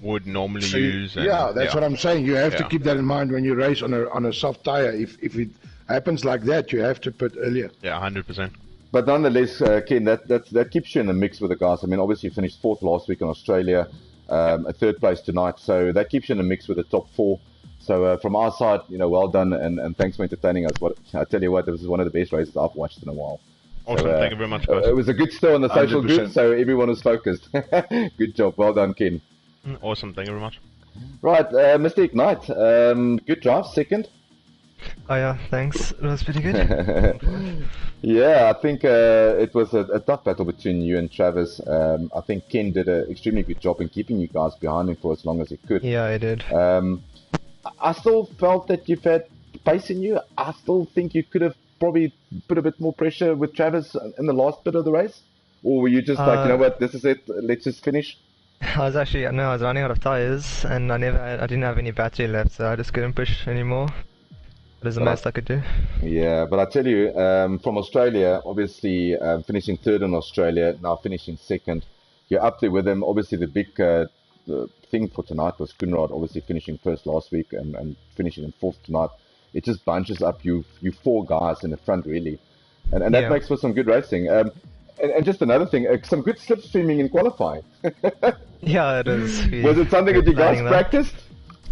S3: would normally use. And,
S2: that's what I'm saying. You have to keep that in mind when you race on a soft tire. If it happens like that, you have to put earlier.
S3: Yeah, 100%.
S1: But nonetheless, Ken, that keeps you in the mix with the guys. I mean, obviously you finished 4th last week in Australia, a 3rd place tonight, so that keeps you in the mix with the top 4. So from our side, you know, well done, and thanks for entertaining us. I tell you what, this is one of the best races I've watched in a while.
S3: Awesome, thank you very much, guys.
S1: It was a good stir on the social
S2: 100%.
S1: group, so everyone was focused. Good job, well done, Ken.
S3: Awesome, thank you very much.
S1: Right, Mr. Ignite, good drive, 2nd.
S4: Oh yeah, thanks. It was pretty good.
S1: Yeah, I think it was a tough battle between you and Travis. I think Ken did an extremely good job in keeping you guys behind him for as long as he could.
S4: Yeah, I did.
S1: I still felt that you've had pace in you. I still think you could have probably put a bit more pressure with Travis in the last bit of the race. Or were you just like, you know what, this is it, let's just finish?
S4: I was running out of tires, and I didn't have any battery left, so I just couldn't push anymore. That was the most I could do.
S1: Yeah, but I tell you, from Australia, obviously finishing 3rd in Australia, now finishing 2nd, you're up there with them. Obviously the big the thing for tonight was Kunrad obviously finishing 1st last week and finishing in 4th tonight. It just bunches up you 4 guys in the front really, and that makes for some good racing. And just another thing, some good slipstreaming in qualifying.
S4: Yeah, it is.
S1: Was it something that you guys practiced?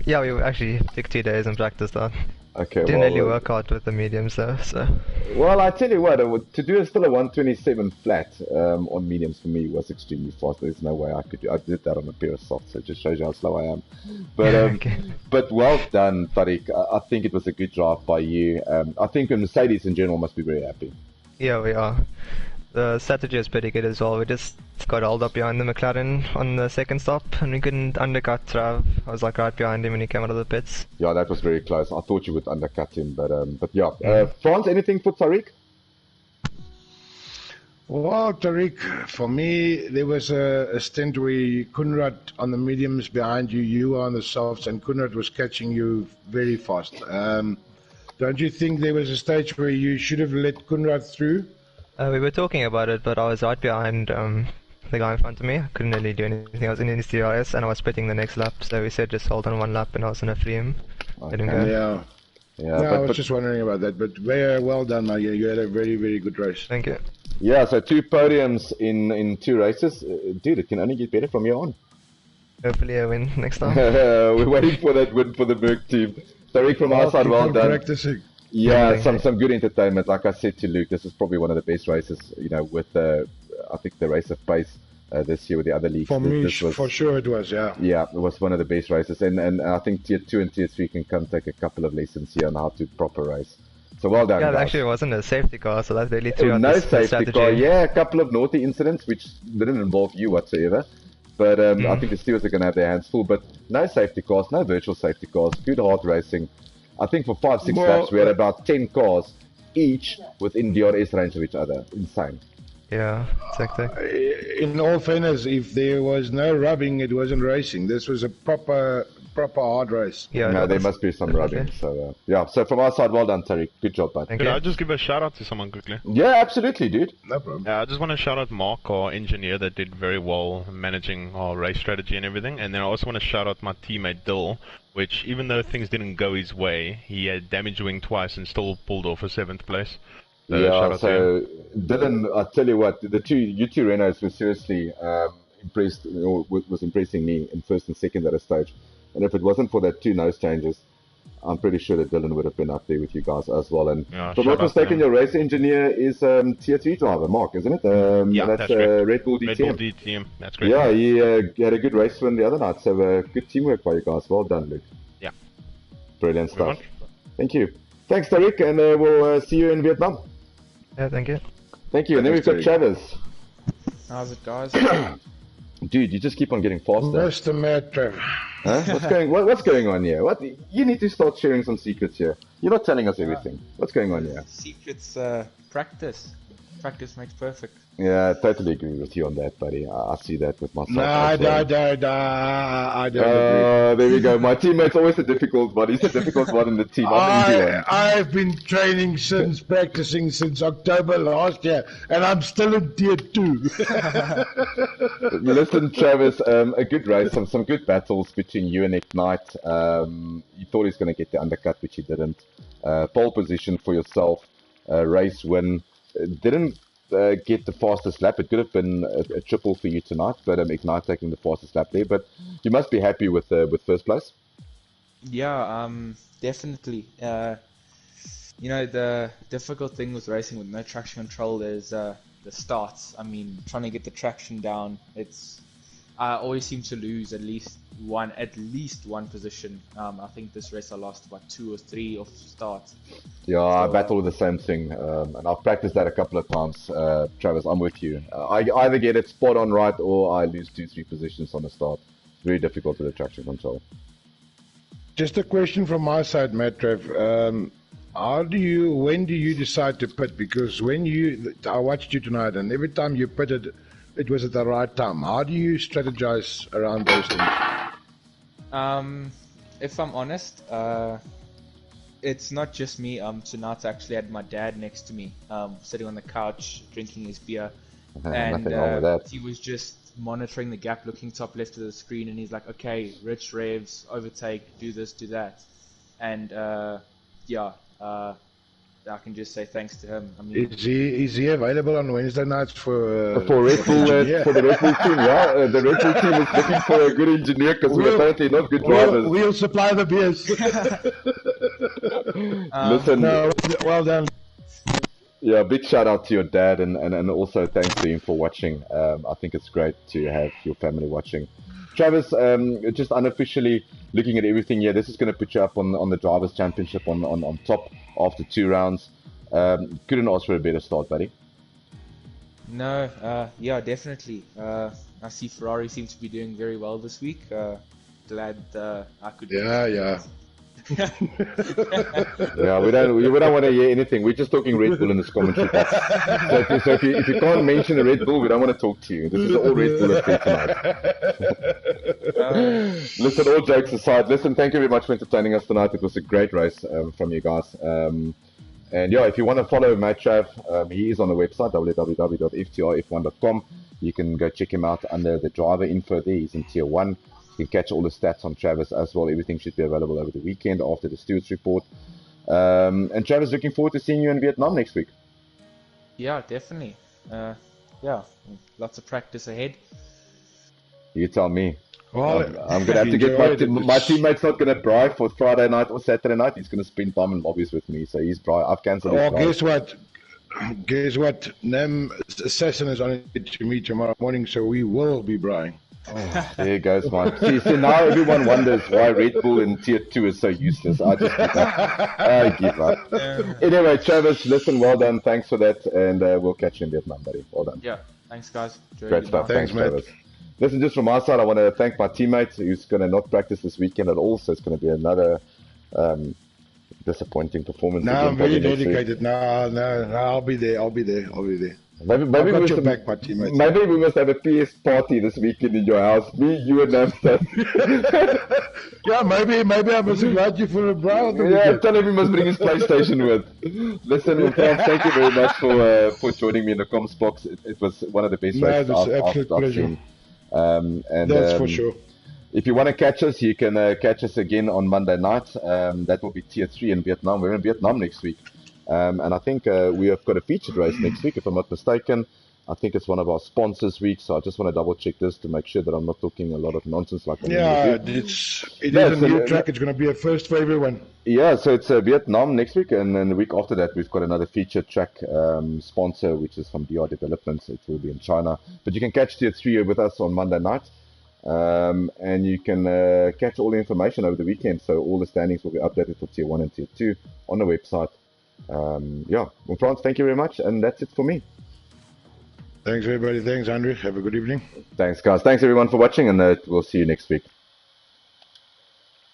S4: Yeah, we actually took 2 days and practiced that.
S1: Okay,
S4: Didn't really work out with the mediums though, so.
S1: Well, I tell you what, to do still a 127 flat on mediums for me was extremely fast. There's no way I could do. I did that on a pair of softs, so it just shows you how slow I am. But
S4: okay.
S1: But well done, Tariq. I think it was a good drive by you. I think Mercedes in general must be very happy.
S4: Yeah, we are. The strategy is pretty good as well. We just got held up behind the McLaren on the 2nd stop, and we couldn't undercut Trav. I was like right behind him when he came out of the pits.
S1: Yeah, that was very close. I thought you would undercut him, but yeah. Franz, anything for Tariq?
S2: Well, Tariq, for me, there was a stint where Kunrad on the mediums behind you, you were on the softs, and Kunrad was catching you very fast. Don't you think there was a stage where you should have let Kunrad through?
S4: We were talking about it, but I was right behind the guy in front of me. I couldn't really do anything. I was in his DRS and I was splitting the next lap, so we said just hold on 1 lap and I was gonna free him. Didn't go.
S2: Yeah, I was just wondering about that, but very well done, Maya. You had a very, very good race.
S4: Thank you.
S1: Yeah, so 2 podiums in 2 races. Dude, it can only get better from here on.
S4: Hopefully I win next time.
S1: We're waiting for that win for the Merc team. Tariq, from our side, well done.
S2: Practicing.
S1: Yeah, some good entertainment. Like I said to Luke, this is probably one of the best races, you know, with I think the race of pace this year with the other leagues.
S2: For me, for sure it was, yeah.
S1: Yeah, it was one of the best races, and I think Tier 2 and Tier 3 can come take a couple of lessons here on how to proper race. So well done, guys.
S4: Actually it wasn't a safety car, so that really threw out
S1: no
S4: the
S1: safety
S4: strategy.
S1: car, yeah, a couple of naughty incidents which didn't involve you whatsoever. But I think the stewards are going to have their hands full. But no safety cars, no virtual safety cars, good hard racing. I think for 5-6 laps we had about 10 cars each within DRS range of each other. Insane.
S4: Yeah, exactly.
S2: In all fairness, if there was no rubbing, it wasn't racing. This was a proper hard race.
S4: Yeah,
S1: No, there must be some rubbing. So yeah. So from our side, well done, Tariq. Good job, bud.
S3: Could I just give a shout out to someone quickly?
S1: Yeah, absolutely, dude.
S2: No problem.
S3: I just want to shout out Mark, our engineer, that did very well managing our race strategy and everything. And then I also want to shout out my teammate Dill, which even though things didn't go his way, he had damage wing twice and still pulled off a 7th place. So
S1: yeah, so Dylan, I tell you what, you two Renaults were seriously impressed, was impressing me in first and second at a stage. And if it wasn't for that 2 nose changes, I'm pretty sure that Dylan would have been up there with you guys as well. And if I'm not mistaken, your race engineer is tier 3 driver, Mark, isn't it?
S3: Yeah,
S1: that's Red Bull DTM.
S3: Red Bull DTM, that's great.
S1: Yeah, he had a good race win the other night, so good teamwork by you guys. Well done, Luke.
S3: Yeah.
S1: Brilliant stuff. Thank you. Thanks, Tariq, and we'll see you in Vietnam.
S4: Yeah, thank you.
S1: Thank you. And then we've got Travis.
S5: How's it, guys?
S1: Dude, you just keep on getting faster.
S2: Mr. Matt, Trevor.
S1: Huh? What's going on here? What? You need to start sharing some secrets here. You're not telling us everything. What's going on here?
S5: Secrets, practice. Practice makes perfect.
S1: Yeah, I totally agree with you on that, buddy. I see that with myself.
S2: No, I don't agree.
S1: There we go. My teammate's always the difficult one. He's the difficult one in the team.
S2: I've been training practicing since October last year, and I'm still in tier 2.
S1: Listen, Travis, a good race, some good battles between you and Ignite. You thought he's going to get the undercut, which he didn't. Pole position for yourself, race win. Didn't get the fastest lap. It could have been a triple for you tonight, but Ignite taking the fastest lap there. But you must be happy with first place.
S5: Yeah, definitely. You know, the difficult thing with racing with no traction control is the starts. I mean, trying to get the traction down. I always seem to lose at least one position. I think this race I lost about 2 or 3 off starts.
S1: Yeah, so, I battle with the same thing, and I've practiced that a couple of times. Travis, I'm with you. I either get it spot on right, or I lose 2-3 positions on the start. Very difficult with the traction control.
S2: Just a question from my side, Matt Trev. When do you decide to pit? Because I watched you tonight, and every time you pitted, it was at the right time. How do you strategize around those things?
S5: If I'm honest, it's not just me. Tonight I actually had my dad next to me, sitting on the couch drinking his beer, and he was just monitoring the gap, looking top left of the screen, and he's like, "Okay, Rich revs, overtake, do this, do that," and I can just say thanks to him. I mean,
S2: is he available on Wednesday nights for
S1: Red Bull for the Red Bull team? Yeah, the Red Bull team is looking for a good engineer because we're apparently not good drivers.
S2: We'll supply the beers.
S1: Listen,
S2: well done.
S1: Yeah, big shout out to your dad, and also thanks to him for watching. I think it's great to have your family watching. Travis, just unofficially looking at everything here, this is going to put you up on the Drivers' Championship on top after 2 rounds. Couldn't ask for a better start, buddy.
S5: No, yeah, definitely. I see Ferrari seems to be doing very well this week. Glad I could.
S2: Yeah.
S1: Yeah, we don't want to hear anything. We're just talking Red Bull in this commentary box. So if you can't mention the Red Bull, we don't want to talk to you. This is all Red Bull tonight. Listen, all jokes aside, thank you very much for entertaining us tonight. It was a great race from you guys. And yeah, if you want to follow Matt Trav, he is on the website, www.FTRF1.com. You can go check him out under the driver info there. He's in tier 1. You can catch all the stats on Travis as well. Everything should be available over the weekend after the Stewards report. And Travis, looking forward to seeing you in Vietnam next week.
S5: Yeah, definitely. Yeah, lots of practice ahead.
S1: You tell me.
S2: Well,
S1: I'm going to have to get my teammate's not going to bribe for Friday night or Saturday night. He's going to spend time in lobbies with me. So I've cancelled his bribe.
S2: Guess what? Nem Assassin is on it to me tomorrow morning, so we will be bribing.
S1: Oh, there goes man. See, now everyone wonders why Red Bull in tier 2 is so useless. I just give up. I give up. Anyway, Travis, listen, well done. Thanks for that, and we'll catch you in Vietnam, buddy. Well done.
S5: Yeah, thanks, guys.
S1: Great stuff. Thanks, Travis. Listen, just from our side, I want to thank my teammate who's going to not practice this weekend at all, so it's going to be another disappointing performance.
S2: No, I'm very dedicated. No, I'll be there.
S1: Maybe
S2: I've
S1: we
S2: got
S1: must
S2: your
S1: have,
S2: back, my teammate.
S1: maybe we must have a PS party this weekend in your house. Me, you, and Namstad.
S2: Yeah, maybe I must invite you for a braai on the
S1: Yeah,
S2: weekend.
S1: tell him he must bring his PlayStation with. Listen, Frans, thank you very much for joining me in the comms box. It was one of the best
S2: No,
S1: races
S2: it's an absolute
S1: I've
S2: pleasure.
S1: seen. And
S2: That's for sure.
S1: if you want to catch us, you can catch us again on Monday night. That will be Tier 3 in Vietnam. We're in Vietnam next week. And I think we have got a featured race next week, if I'm not mistaken. I think it's one of our sponsors' weeks, so I just want to double check this to make sure that I'm not talking a lot of nonsense like I
S2: Yeah,
S1: normally do.
S2: it is a new track. It's going to be a first for everyone.
S1: Yeah, so it's Vietnam next week, and then the week after that, we've got another featured track sponsor, which is from DR Developments. It will be in China. But you can catch Tier 3 with us on Monday night. And you can catch all the information over the weekend. So all the standings will be updated for Tier 1 and Tier 2 on the website. Yeah, well, Frans, thank you very much, and that's it for me.
S2: Thanks, everybody. Thanks, Andrew. Have a good evening.
S1: Thanks, guys. Thanks, everyone, for watching, and we'll see you next week.